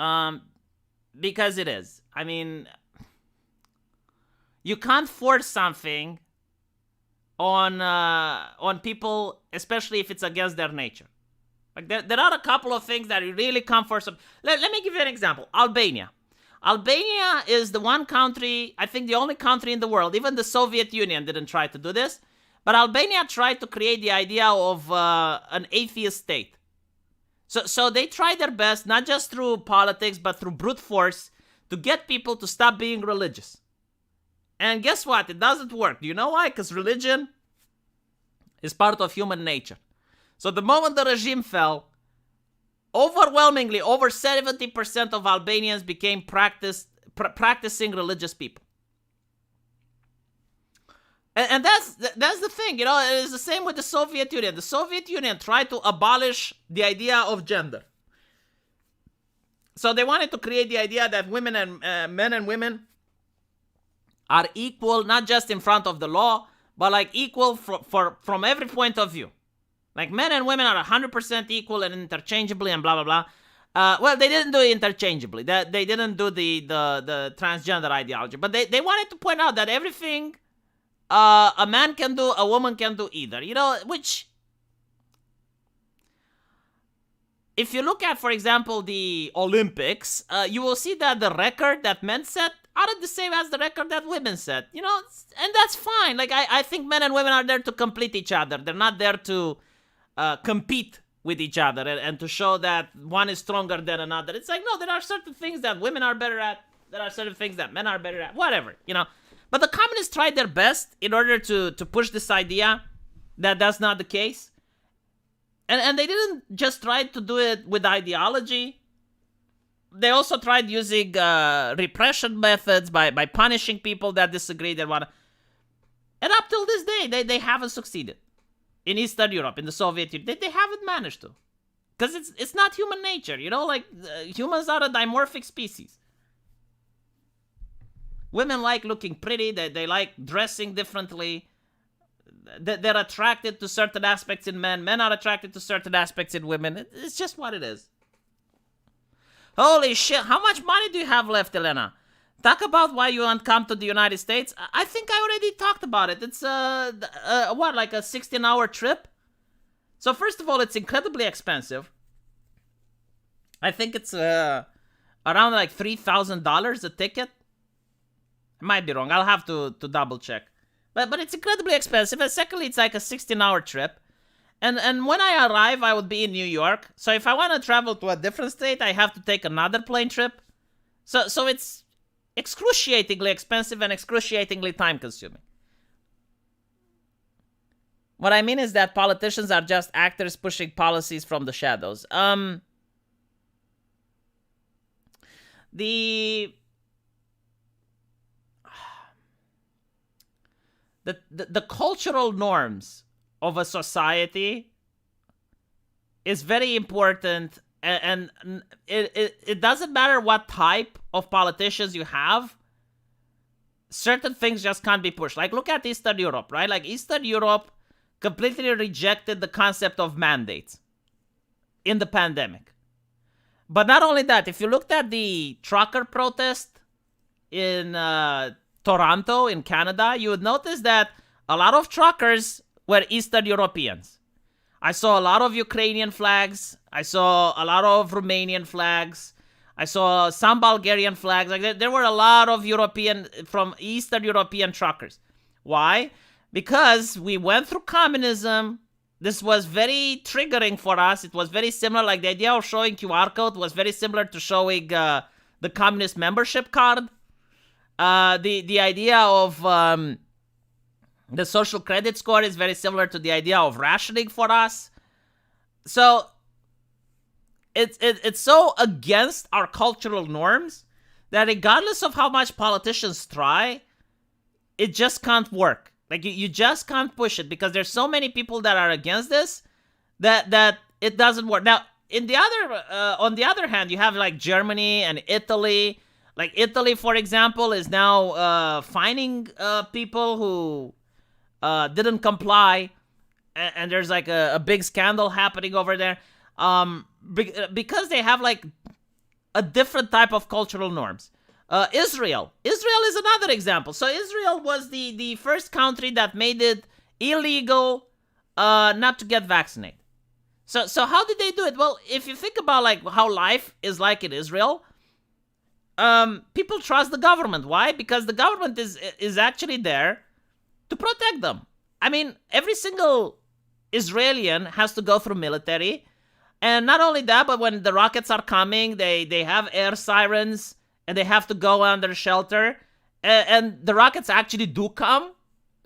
Because it is. I mean, you can't force something on people, especially if it's against their nature. Like, there are a couple of things that really come for some. Let me give you an example. Albania. Albania is the one country, I think the only country in the world, even the Soviet Union didn't try to do this, but Albania tried to create the idea of an atheist state. So they tried their best, not just through politics, but through brute force, to get people to stop being religious. And guess what? It doesn't work. Do you know why? Because religion is part of human nature. So the moment the regime fell, overwhelmingly, over 70% of Albanians became practicing religious people. And that's the thing, it's the same with the Soviet Union. The Soviet Union tried to abolish the idea of gender. So they wanted to create the idea that women and men and women are equal, not just in front of the law, but like equal from every point of view. Like men and women are 100% equal and interchangeably and blah, blah, blah. Well, they didn't do it interchangeably. They didn't do the transgender ideology. But they wanted to point out that everything a man can do, a woman can do either. Which, if you look at, for example, the Olympics, you will see that the record that men set aren't the same as the record that women set. And that's fine. Like, I think men and women are there to complete each other. They're not there to compete with each other and to show that one is stronger than another. It's like, no, there are certain things that women are better at. There are certain things that men are better at. Whatever, But the communists tried their best in order to push this idea that that's not the case. And they didn't just try to do it with ideology. They also tried using repression methods by punishing people that disagreed and whatnot. And up till this day, they haven't succeeded. In Eastern Europe, in the Soviet Union, they haven't managed to. Because it's not human nature, humans are a dimorphic species. Women like looking pretty, they like dressing differently. They're attracted to certain aspects in men. Men are attracted to certain aspects in women. It's just what it is. Holy shit, how much money do you have left, Elena? Talk about why you won't come to the United States. I think I already talked about it. It's, like a 16-hour trip? So first of all, it's incredibly expensive. I think it's around like $3,000 a ticket. I might be wrong. I'll have to double check. But it's incredibly expensive. And secondly, it's like a 16-hour trip. And when I arrive, I would be in New York. So if I want to travel to a different state, I have to take another plane trip. So it's excruciatingly expensive and excruciatingly time-consuming. What I mean is that politicians are just actors pushing policies from the shadows. The cultural norms of a society is very important, and it doesn't matter what type of politicians you have. Certain things just can't be pushed. Like, look at Eastern Europe, right? Like, Eastern Europe completely rejected the concept of mandates in the pandemic. But not only that, if you looked at the trucker protest in Toronto, in Canada, you would notice that a lot of truckers were Eastern Europeans. I saw a lot of Ukrainian flags. I saw a lot of Romanian flags. I saw some Bulgarian flags. Like, there were a lot of from Eastern European truckers. Why? Because we went through communism. This was very triggering for us. It was very similar. Like, the idea of showing QR code was very similar to showing the communist membership card. The idea of the social credit score is very similar to the idea of rationing for us. So it's so against our cultural norms that regardless of how much politicians try, it just can't work. Like, you just can't push it because there's so many people that are against this that it doesn't work. Now, on the other hand, you have like Germany and Italy. Like, Italy, for example, is now fining people who didn't comply, and there's like a big scandal happening over there. Because they have like a different type of cultural norms. Israel is another example. So Israel was the first country that made it illegal not to get vaccinated. So how did they do it? Well, if you think about like how life is like in Israel, people trust the government. Why? Because the government is actually there to protect them. I mean, every single Israelian has to go through military. And not only that, but when the rockets are coming, they have air sirens and they have to go under shelter. And the rockets actually do come.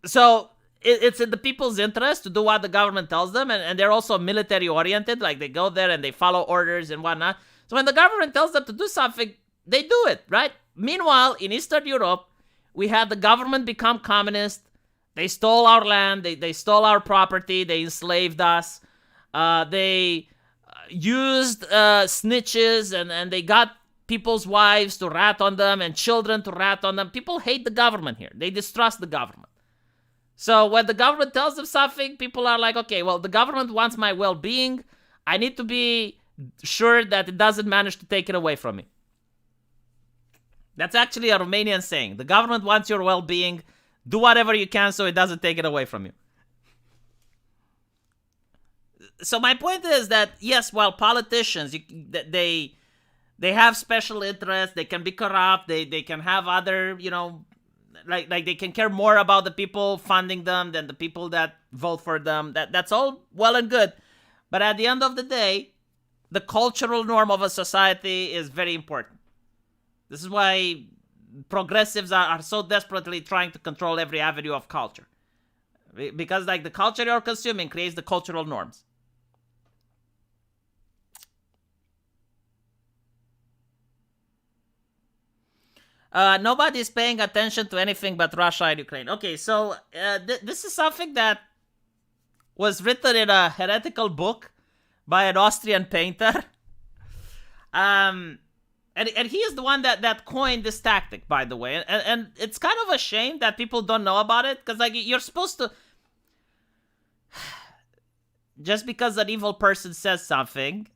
So it's in the people's interest to do what the government tells them, and they're also military oriented. Like, they go there and they follow orders and whatnot. So when the government tells them to do something, they do it, right? Meanwhile, in Eastern Europe, we had the government become communist. They stole our land. They stole our property. They enslaved us. They used snitches, and they got people's wives to rat on them and children to rat on them. People hate the government here. They distrust the government. So when the government tells them something, people are like, okay, well, the government wants my well-being. I need to be sure that it doesn't manage to take it away from me. That's actually a Romanian saying. The government wants your well-being. Do whatever you can so it doesn't take it away from you. So my point is that, yes, while politicians, they have special interests, they can be corrupt, they can have other, like they can care more about the people funding them than the people that vote for them. That's all well and good. But at the end of the day, the cultural norm of a society is very important. This is why progressives are so desperately trying to control every avenue of culture. Because like the culture you're consuming creates the cultural norms. Nobody's paying attention to anything but Russia and Ukraine. Okay, so this is something that was written in a heretical book by an Austrian painter. And he is the one that coined this tactic, by the way. And it's kind of a shame that people don't know about it, because like you're supposed to... Just because an evil person says something,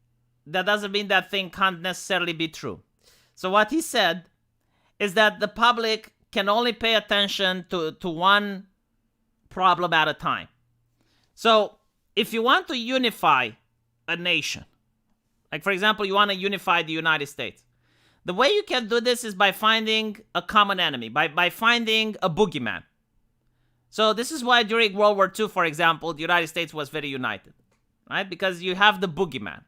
that doesn't mean that thing can't necessarily be true. So what he said is that the public can only pay attention to one problem at a time. So if you want to unify a nation, like for example, you want to unify the United States, the way you can do this is by finding a common enemy, by finding a boogeyman. So this is why during World War II, for example, the United States was very united, right? Because you have the boogeyman.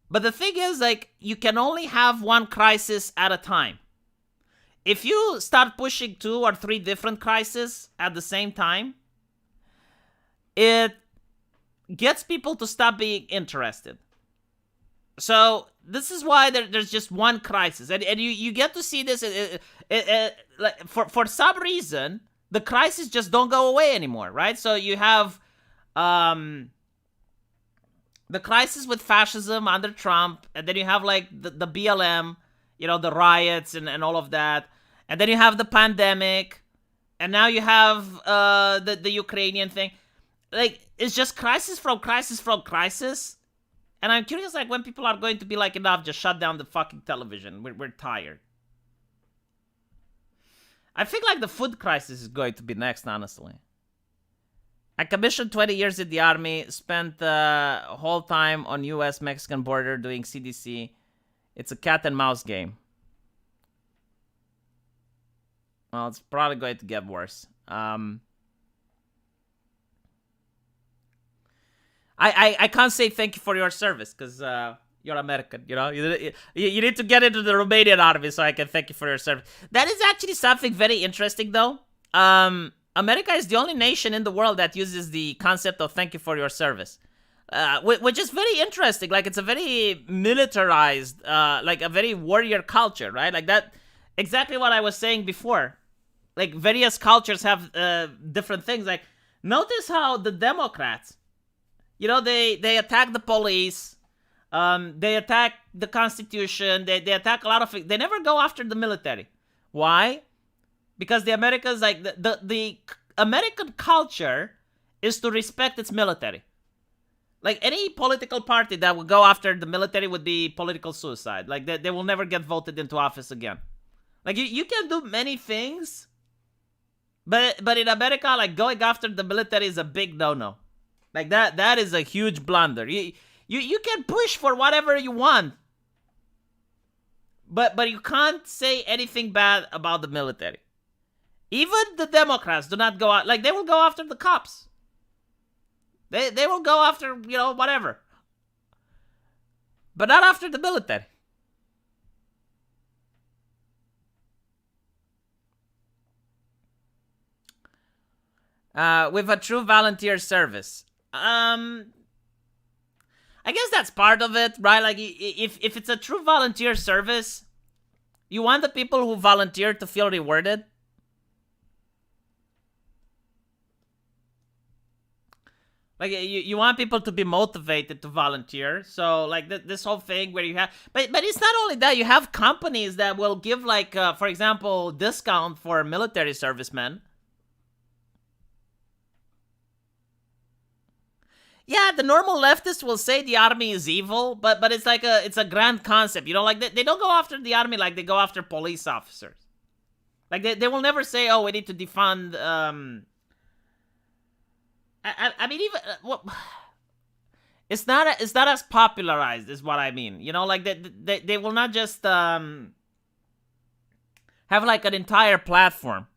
But the thing is, like, you can only have one crisis at a time. If you start pushing 2 or 3 different crises at the same time, it gets people to stop being interested. So this is why there's just one crisis. And you get to see this, like, for some reason, the crises just don't go away anymore, right? So you have... the crisis with fascism under Trump, and then you have like the BLM, the riots and all of that, and then you have the pandemic, and now you have the Ukrainian thing. Like, it's just crisis from crisis from crisis, and I'm curious like when people are going to be like, enough, just shut down the fucking television. We're tired. I think like the food crisis is going to be next, honestly. I commissioned 20 years in the army, spent the whole time on US-Mexican border doing CDC. It's a cat and mouse game. Well, it's probably going to get worse. I can't say thank you for your service, because you're American, You need to get into the Romanian army so I can thank you for your service. That is actually something very interesting, though. America is the only nation in the world that uses the concept of thank you for your service, which is very interesting. Like, it's a very militarized, like a very warrior culture, right? Like that, exactly what I was saying before. Like, various cultures have different things. Like, notice how the Democrats, they attack the police, they attack the Constitution, they attack a lot of things. They never go after the military. Why? Because the Americans, like, the American culture is to respect its military. Like, any political party that would go after the military would be political suicide. Like, they will never get voted into office again. Like, you can do many things, but in America, like, going after the military is a big no-no. Like, that is a huge blunder. You can push for whatever you want, but you can't say anything bad about the military. Even the Democrats do not go out. Like, they will go after the cops. They will go after, whatever. But not after the military. with a true volunteer service. I guess that's part of it, right? Like, if it's a true volunteer service, you want the people who volunteer to feel rewarded. Like, you want people to be motivated to volunteer. So, like, this whole thing where you have... But it's not only that. You have companies that will give, like, for example, discount for military servicemen. Yeah, the normal leftists will say the army is evil, but it's like it's a grand concept, you know, like they don't go after the army like they go after police officers. Like they will never say, oh, we need to defund. I mean, even well, it's not as popularized, is what I mean. You know, like they will not just have like an entire platform,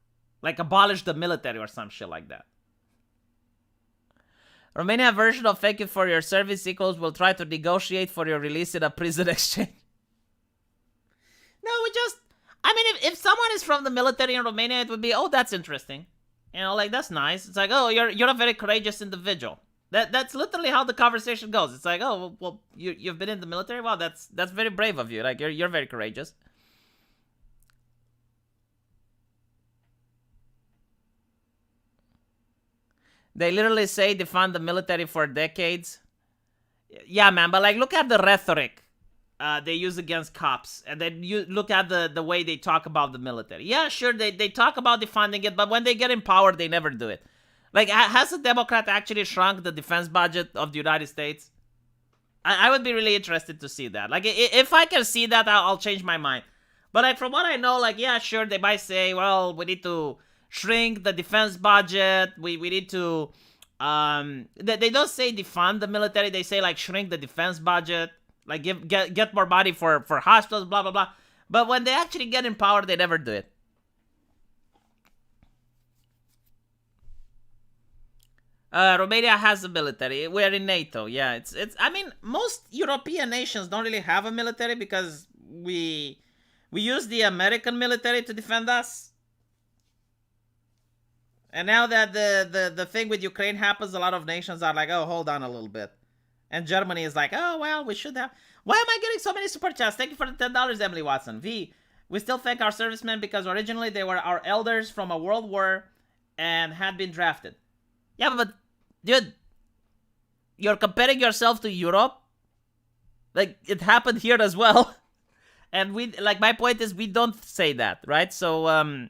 like abolish the military or some shit like that. Romania version of thank you for your service equals will try to negotiate for your release in a prison exchange. No, I mean, if someone is from the military in Romania, it would be, oh, that's interesting. You know, like, that's nice. It's like, oh, you're a very courageous individual. That's literally how the conversation goes. It's like, oh, well, you've been in the military? Wow, that's very brave of you. Like, you're very courageous. They literally say defund the military for decades. Yeah, man, but like, look at the rhetoric they use against cops, and then you look at the way they talk about the military. Yeah, sure, they talk about defunding it, but when they get in power, they never do it. Like, has a Democrat actually shrunk the defense budget of the United States? I would be really interested to see that. Like, if I can see that, I'll change my mind. But like, from what I know, like, yeah, sure, they might say, well, we need to shrink the defense budget. We need to they don't say defund the military. They say like shrink the defense budget, like get more money for hospitals, blah blah blah. But when they actually get in power, they never do it. Romania has a military. We're in NATO. Yeah, it's. I mean, most European nations don't really have a military because we use the American military to defend us. And now that the thing with Ukraine happens, a lot of nations are like, oh, hold on a little bit. And Germany is like, oh, well, we should have... Why am I getting so many super chats? Thank you for the $10, Emily Watson. V, we still thank our servicemen because originally they were our elders from a world war and had been drafted. Yeah, but, dude, you're comparing yourself to Europe? Like, it happened here as well. And we, like, my point is we don't say that, right? So,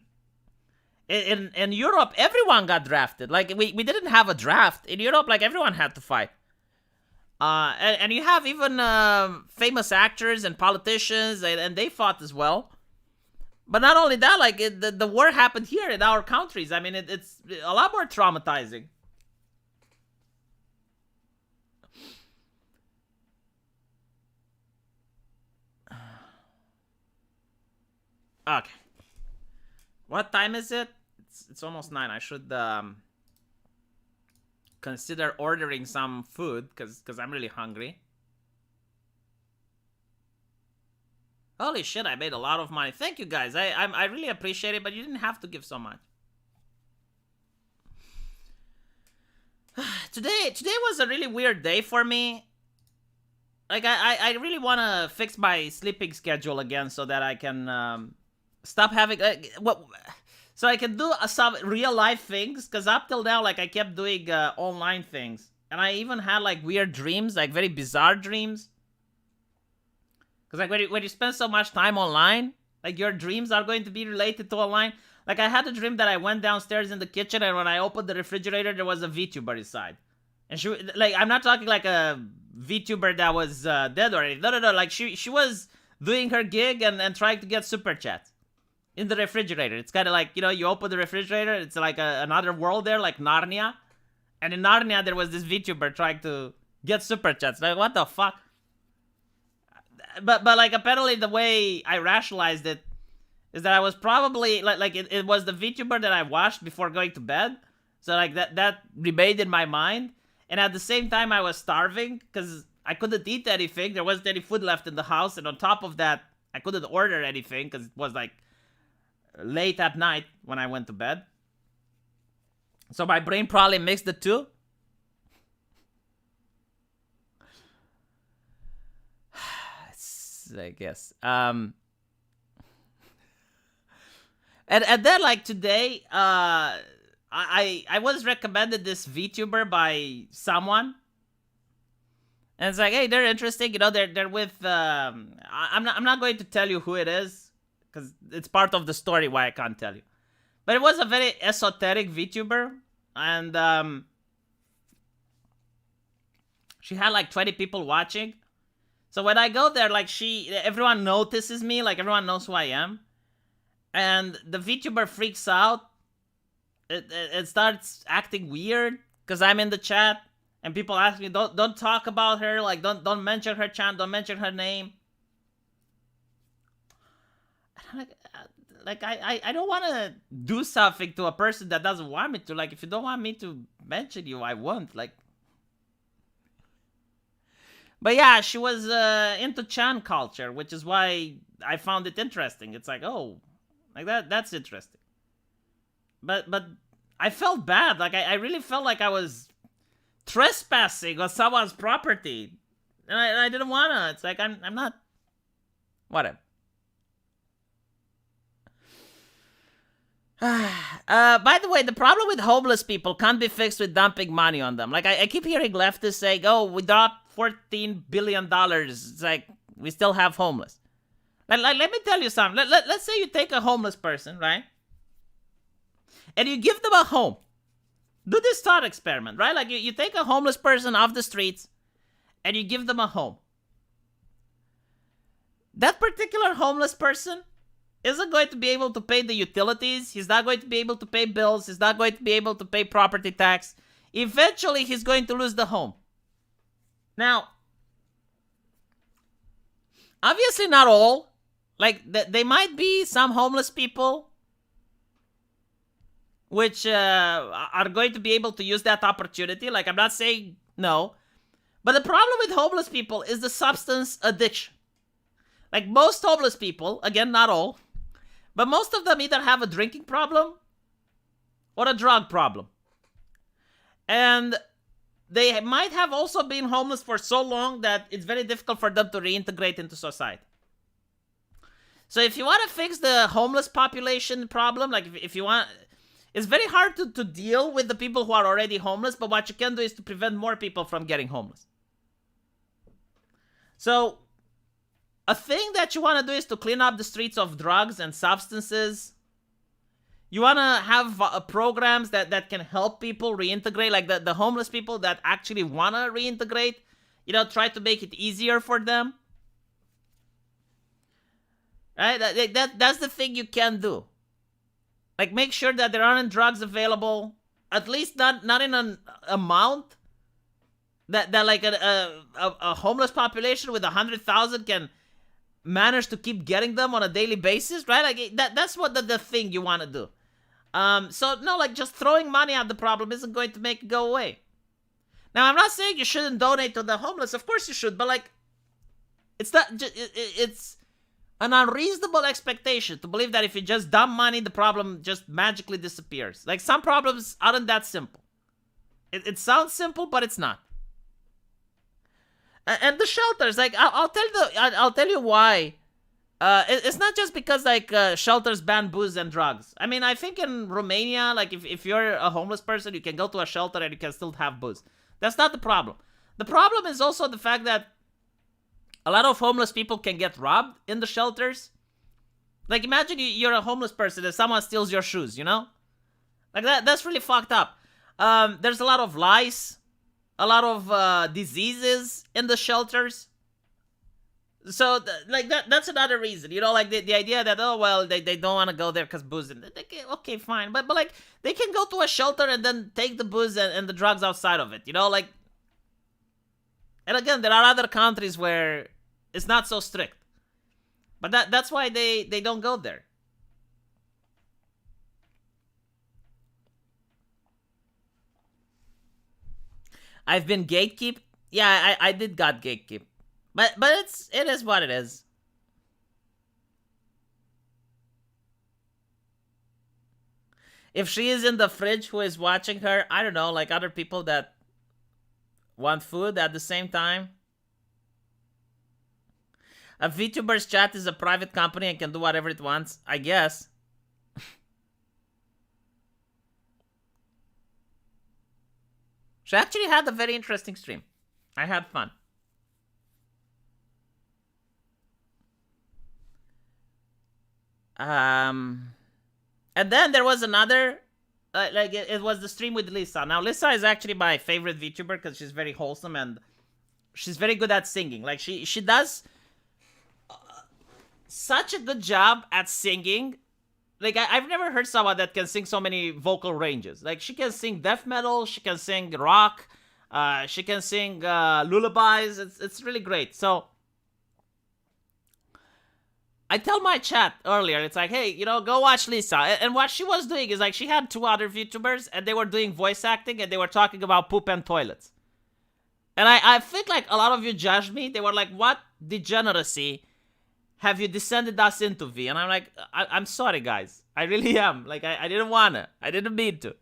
In Europe, everyone got drafted. Like, we didn't have a draft. In Europe, like, everyone had to fight. And you have even famous actors and politicians, and they fought as well. But not only that, like, the war happened here in our countries. I mean, it's a lot more traumatizing. Okay. What time is it? It's almost 9. I should consider ordering some food because I'm really hungry. Holy shit, I made a lot of money. Thank you guys. I really appreciate it, but you didn't have to give so much. Today was a really weird day for me. Like, I really want to fix my sleeping schedule again so that I can stop having so I can do some real life things, because up till now, like, I kept doing online things, and I even had like weird dreams, like very bizarre dreams. Because like when you spend so much time online, like, your dreams are going to be related to online. Like, I had a dream that I went downstairs in the kitchen, and when I opened the refrigerator, there was a VTuber inside. And she, like, I'm not talking like a VTuber that was dead already. No. Like, she was doing her gig and trying to get super chats in the refrigerator. It's kind of like, you know, you open the refrigerator, it's like another world there, like Narnia. And in Narnia, there was this VTuber trying to get super chats. Like, what the fuck? But like, apparently the way I rationalized it is that I was probably like it was the VTuber that I watched before going to bed. So like that remained in my mind. And at the same time, I was starving because I couldn't eat anything. There wasn't any food left in the house. And on top of that, I couldn't order anything because it was like late at night when I went to bed. So my brain probably mixed the two. I guess. And then like today, I was recommended this VTuber by someone, and it's like, hey, they're interesting. They're with. I'm not going to tell you who it is because it's part of the story why I can't tell you. But it was a very esoteric VTuber, and she had like 20 people watching. So when I go there, like everyone notices me, like everyone knows who I am, and the VTuber freaks out. It starts acting weird because I'm in the chat and people ask me, don't talk about her, like don't mention her channel, don't mention her name. Like I don't want to do something to a person that doesn't want me to. Like if you don't want me to mention you, I won't. Like. But yeah, she was into Chan culture, which is why I found it interesting. It's like, oh, like that's interesting. But I felt bad. Like I really felt like I was trespassing on someone's property. And I didn't wanna. It's like I'm not. Whatever. By the way, the problem with homeless people can't be fixed with dumping money on them. Like I keep hearing leftists saying, "Oh, we dropped $14 billion. It's like we still have homeless." Like let me tell you something. Let's say you take a homeless person, right, and you give them a home. Do this thought experiment, right? Like you take a homeless person off the streets, and you give them a home. That particular homeless person isn't going to be able to pay the utilities. He's not going to be able to pay bills. He's not going to be able to pay property tax. Eventually, he's going to lose the home. Now, obviously not all. Like, there might be some homeless people which are going to be able to use that opportunity. Like, I'm not saying no. But the problem with homeless people is the substance addiction. Like, most homeless people, again, not all, but most of them either have a drinking problem or a drug problem. And they might have also been homeless for so long that it's very difficult for them to reintegrate into society. So if you want to fix the homeless population problem, like if you want, it's very hard to deal with the people who are already homeless, but what you can do is to prevent more people from getting homeless. So a thing that you want to do is to clean up the streets of drugs and substances. You want to have programs that can help people reintegrate, like the homeless people that actually want to reintegrate. Try to make it easier for them. Right? That's the thing you can do. Like, make sure that there aren't drugs available, at least not in an amount that like a homeless population with 100,000 can manage to keep getting them on a daily basis, right? Like that's what the thing you want to do. So no, like just throwing money at the problem isn't going to make it go away. Now, I'm not saying you shouldn't donate to the homeless. Of course you should, but like, it's not. It's an unreasonable expectation to believe that if you just dump money, the problem just magically disappears. Like, some problems aren't that simple. It sounds simple, but it's not. And the shelters, like I'll tell you why. It's not just because like shelters ban booze and drugs. I mean, I think in Romania, like if you're a homeless person, you can go to a shelter and you can still have booze. That's not the problem. The problem is also the fact that a lot of homeless people can get robbed in the shelters. Like, imagine you're a homeless person and someone steals your shoes, Like that's really fucked up. There's a lot of lice, a lot of diseases in the shelters. So, that's another reason, like the idea that, oh, well, they don't want to go there because booze. Okay, fine. But, like, they can go to a shelter and then take the booze and the drugs outside of it, like. And again, there are other countries where it's not so strict. But that's why they don't go there. I've been gatekeep. Yeah, I did got gatekeep. But it is what it is. If she is in the fridge who is watching her, I don't know, like other people that want food at the same time. A VTuber's chat is a private company and can do whatever it wants, I guess. She actually had a very interesting stream. I had fun. And then there was another, it was the stream with Lisa. Now Lisa is actually my favorite VTuber because she's very wholesome and she's very good at singing. Like she does such a good job at singing. Like I've never heard someone that can sing so many vocal ranges. Like she can sing death metal, she can sing rock, she can sing lullabies. It's really great. So I tell my chat earlier, it's like, hey, go watch Lisa. And what she was doing is like she had two other VTubers and they were doing voice acting and they were talking about poop and toilets. And I think like a lot of you judged me. They were like, what degeneracy have you descended us into, V? And I'm like, I'm sorry, guys. I really am. Like, I didn't want to. I didn't mean to.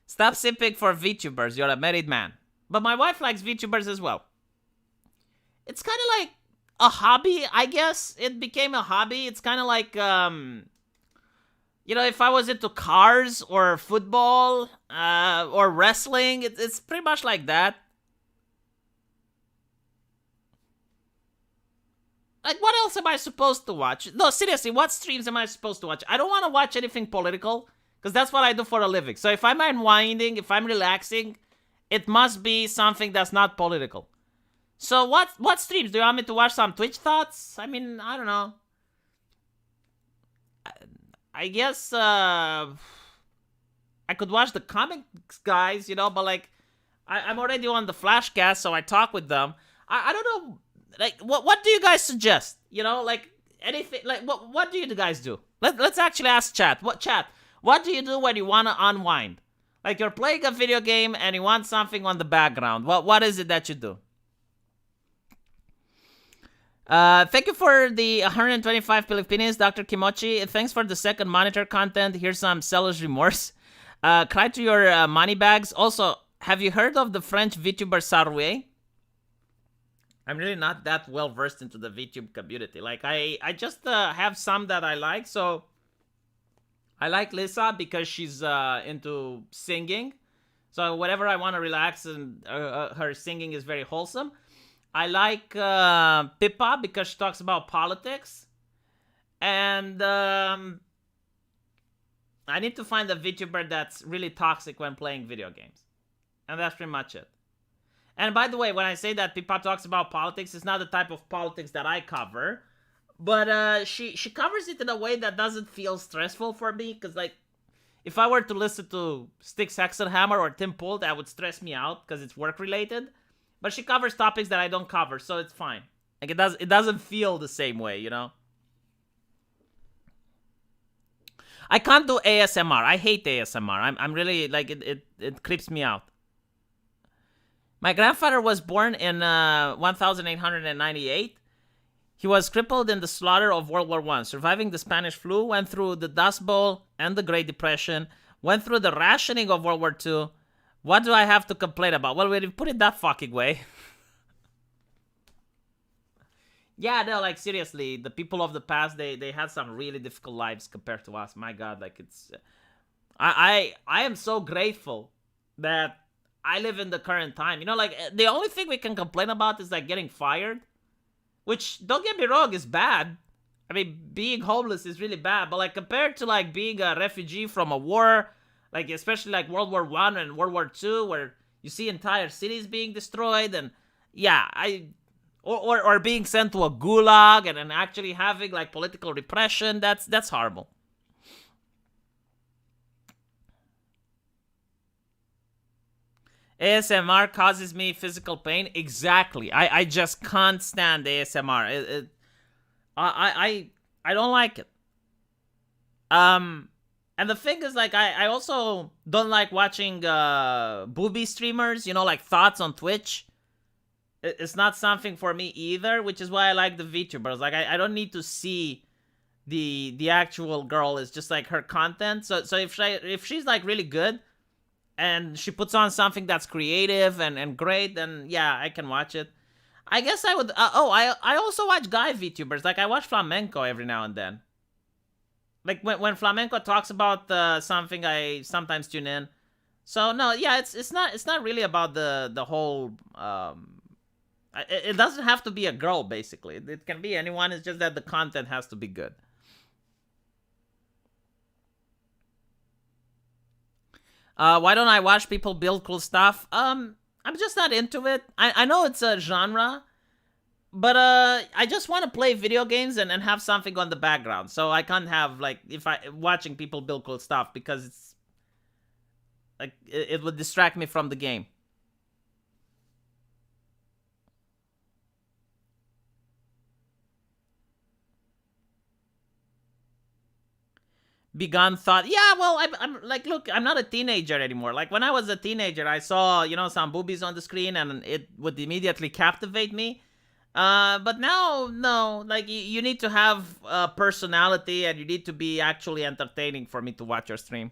Stop simping for VTubers. You're a married man. But my wife likes VTubers as well. It's kind of like a hobby, I guess. It became a hobby. It's kind of like, if I was into cars or football or wrestling, it's pretty much like that. Like, what else am I supposed to watch? No, seriously, what streams am I supposed to watch? I don't want to watch anything political, because that's what I do for a living. So if I'm unwinding, if I'm relaxing, it must be something that's not political. So what streams? Do you want me to watch some Twitch thoughts? I mean, I don't know. I guess I could watch the comics guys, but like I'm already on the Flashcast, so I talk with them. I don't know, like what do you guys suggest? Like anything, like what do you guys do? Let's actually ask chat. What do you do when you want to unwind? Like you're playing a video game and you want something on the background. What is it that you do? Thank you for the 125 Filipinos, Dr. Kimochi. Thanks for the second monitor content. Here's some seller's remorse. Cry to your money bags. Also, have you heard of the French VTuber Saroué? I'm really not that well versed into the VTube community. Like, I just have some that I like. So, I like Lisa because she's into singing. So, whenever I want to relax, and her singing is very wholesome. I like Pippa because she talks about politics. And I need to find a VTuber that's really toxic when playing video games. And that's pretty much it. And by the way, when I say that Pippa talks about politics, it's not the type of politics that I cover. But she covers it in a way that doesn't feel stressful for me. Because, like, if I were to listen to Styx Hexenhammer or Tim Pool, that would stress me out because it's work-related. But she covers topics that I don't cover, so it's fine. Like, it doesn't feel the same way, I can't do ASMR. I hate ASMR. I'm really, like, it creeps me out. My grandfather was born in 1898. He was crippled in the slaughter of World War I, surviving the Spanish flu, went through the Dust Bowl and the Great Depression, went through the rationing of World War II. What do I have to complain about? Well, when you put it that fucking way. Yeah, no, like, seriously, the people of the past, they had some really difficult lives compared to us. My God, like, it's... I am so grateful that I live in the current time. Like, the only thing we can complain about is, like, getting fired. Which, don't get me wrong, is bad. I mean, being homeless is really bad. But, like, compared to, like, being a refugee from a war, like, especially, like, World War I and World War II, where you see entire cities being destroyed, and, yeah, or being sent to a gulag and actually having, like, political repression, that's horrible. ASMR causes me physical pain. Exactly. I just can't stand ASMR. I don't like it. And the thing is, like, I also don't like watching booby streamers, like thoughts on Twitch. it's not something for me either, which is why I like the VTubers. Like I don't need to see the actual girl. It's just like her content. So if she's like really good and she puts on something that's creative and great, then yeah, I can watch it. I guess I would. I also watch guy VTubers. Like I watch flamenco every now and then. Like when flamenco talks about something, I sometimes tune in. So no, yeah, it's not really about the whole. It doesn't have to be a girl. Basically, it can be anyone. It's just that the content has to be good. Why don't I watch people build cool stuff? I'm just not into it. I know it's a genre, but I just want to play video games and have something on the background. So I can't have like if I watching people build cool stuff because it's like it would distract me from the game. Begun thought, yeah, well, I'm like, look, I'm not a teenager anymore. Like when I was a teenager, I saw some boobies on the screen and it would immediately captivate me. But now, no, like you need to have a personality and you need to be actually entertaining for me to watch your stream.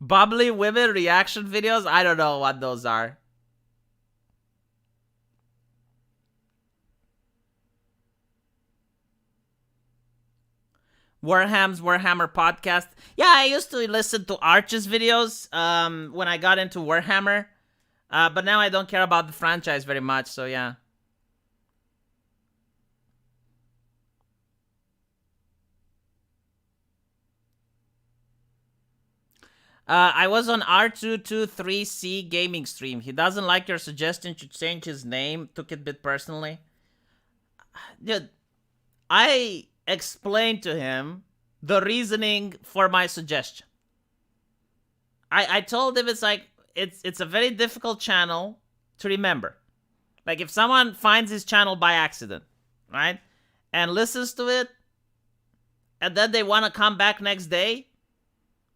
Bubbly women reaction videos? I don't know what those are. Warhammer podcast. Yeah, I used to listen to Arch's videos when I got into Warhammer. But now I don't care about the franchise very much, so yeah. I was on R223C gaming stream. He doesn't like your suggestion to change his name. Took it a bit personally. Dude, I explained to him the reasoning for my suggestion. I told him it's a very difficult channel to remember. Like if someone finds his channel by accident, right? And listens to it, and then they want to come back next day,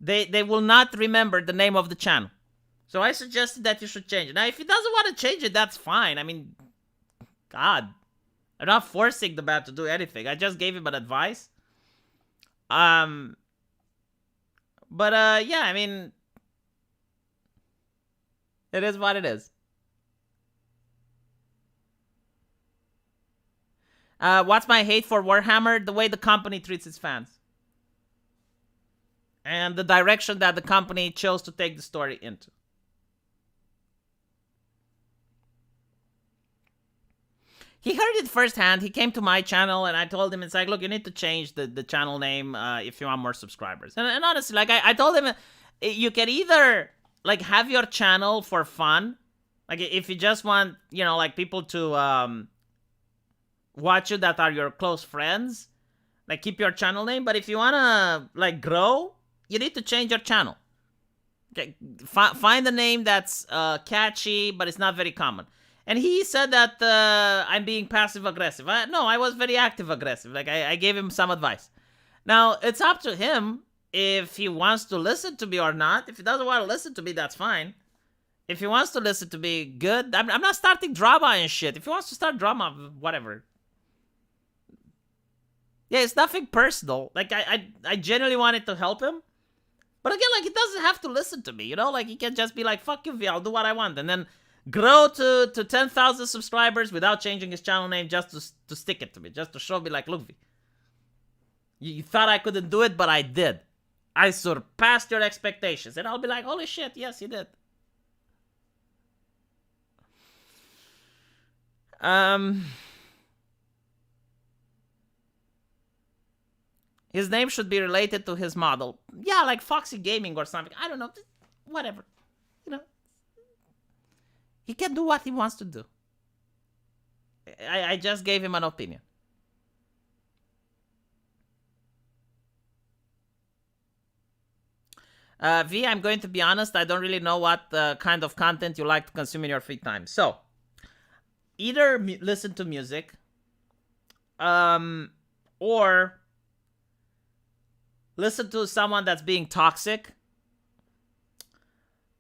they will not remember the name of the channel. So I suggested that you should change it. Now, if he doesn't want to change it, that's fine. I mean, God, I'm not forcing the man to do anything. I just gave him an advice. Um, but yeah, I mean, it is what it is. What's my hate for Warhammer? The way the company treats its fans. And the direction that the company chose to take the story into. He heard it firsthand. He came to my channel and I told him, it's like, look, you need to change the channel name if you want more subscribers. And honestly, like I told him, you can either like have your channel for fun. Like if you just want, like people to watch you that are your close friends, like keep your channel name. But if you want to like grow, you need to change your channel. Okay, find a name that's catchy, but it's not very common. And he said that I'm being passive aggressive. No, I was very active aggressive. Like I gave him some advice. Now it's up to him if he wants to listen to me or not. If he doesn't want to listen to me, that's fine. If he wants to listen to me, good. I'm not starting drama and shit. If he wants to start drama, whatever. Yeah, it's nothing personal. Like I genuinely wanted to help him. But again, like he doesn't have to listen to me, Like he can just be like, fuck you, V, I'll do what I want. And then grow to 10,000 subscribers without changing his channel name just to stick it to me. Just to show me like, look, V, you thought I couldn't do it, but I did. I surpassed your expectations. And I'll be like, holy shit, yes, you did. His name should be related to his model. Yeah, like Foxy Gaming or something. I don't know. Whatever. He can do what he wants to do. I just gave him an opinion. V, I'm going to be honest. I don't really know what kind of content you like to consume in your free time. So, either listen to music, or listen to someone that's being toxic,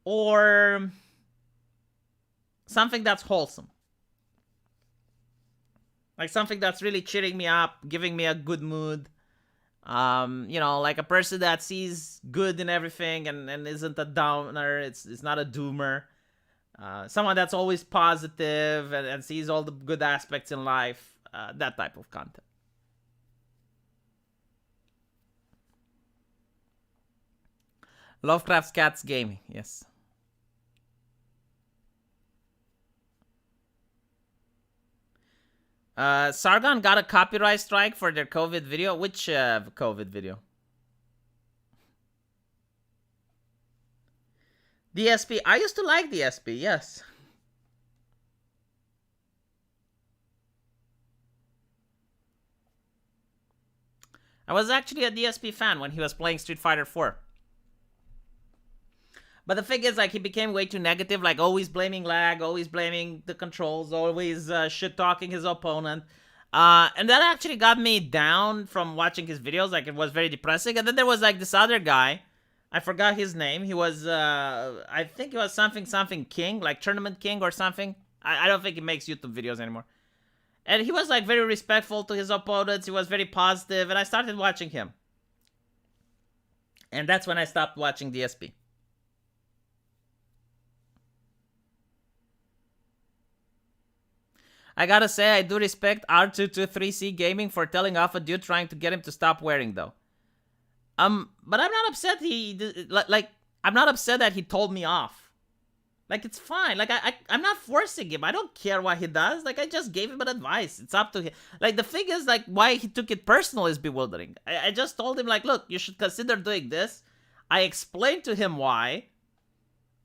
or something that's wholesome. Like something that's really cheering me up, giving me a good mood. You know, like a person that sees good in everything and isn't a downer. It's not a doomer. Someone that's always positive and sees all the good aspects in life. That type of content. Lovecraft's Cats Gaming, yes. Sargon got a copyright strike for their COVID video. Which COVID video? DSP. I used to like DSP, yes. I was actually a DSP fan when he was playing Street Fighter 4. But the thing is, like, he became way too negative, like, always blaming lag, always blaming the controls, always shit-talking his opponent. And that actually got me down from watching his videos, like, it was very depressing. And then there was, like, this other guy, I forgot his name, he was, I think he was something King, like Tournament King or something. I don't think he makes YouTube videos anymore. And he was, like, very respectful to his opponents, he was very positive, and I started watching him. And that's when I stopped watching DSP. I gotta say, I do respect R223C Gaming for telling off a dude trying to get him to stop wearing, though. But I'm not upset I'm not upset that he told me off. Like, it's fine. Like, I'm not forcing him. I don't care what he does. Like, I just gave him an advice. It's up to him. Like, the thing is, like, why he took it personal is bewildering. I just told him, like, look, you should consider doing this. I explained to him why.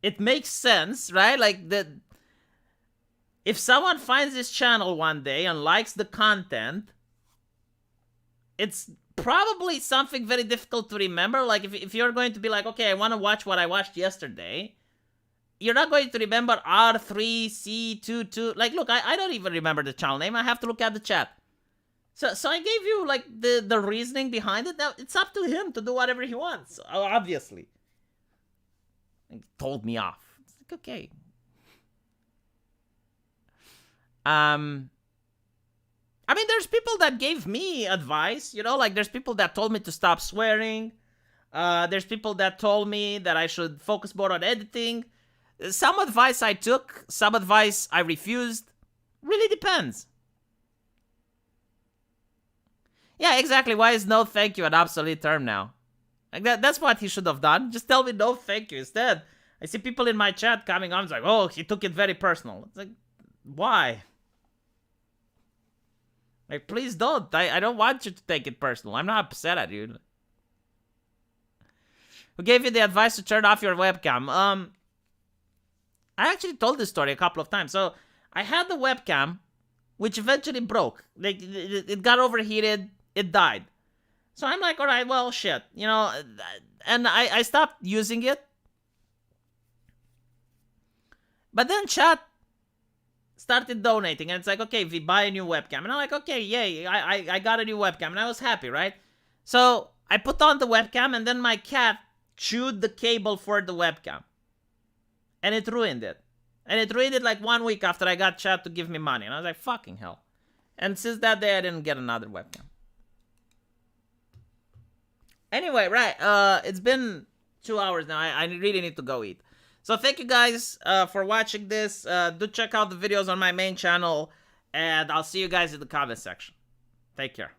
It makes sense, right? Like, if someone finds this channel one day and likes the content, it's probably something very difficult to remember. Like, if you're going to be like, okay, I want to watch what I watched yesterday, you're not going to remember R3C22. Like, look, I don't even remember the channel name. I have to look at the chat. So I gave you, like, the reasoning behind it. Now, it's up to him to do whatever he wants, obviously. He told me off. It's like, okay. I mean, there's people that gave me advice, you know, like there's people that told me to stop swearing. There's people that told me that I should focus more on editing. Some advice I took, some advice I refused. Really depends. Yeah, exactly. Why is no thank you an obsolete term now? Like that's what he should have done. Just tell me no thank you. Instead, I see people in my chat coming on, it's like, oh, he took it very personal. It's like, why? Like, please don't. I don't want you to take it personal. I'm not upset at you. Who gave you the advice to turn off your webcam? I actually told this story a couple of times. So, I had the webcam, which eventually broke. Like, it got overheated. It died. So, I'm like, alright, well, shit. You know, and I stopped using it. But then chat started donating, and it's like, okay, we buy a new webcam. And I'm like, okay, yay, I got a new webcam, and I was happy, right? So I put on the webcam, and then my cat chewed the cable for the webcam. And it ruined it. And it ruined it like 1 week after I got chat to give me money. And I was like, fucking hell. And since that day, I didn't get another webcam. Anyway, right, it's been 2 hours now. I really need to go eat. So thank you guys for watching this. Do check out the videos on my main channel. And I'll see you guys in the comment section. Take care.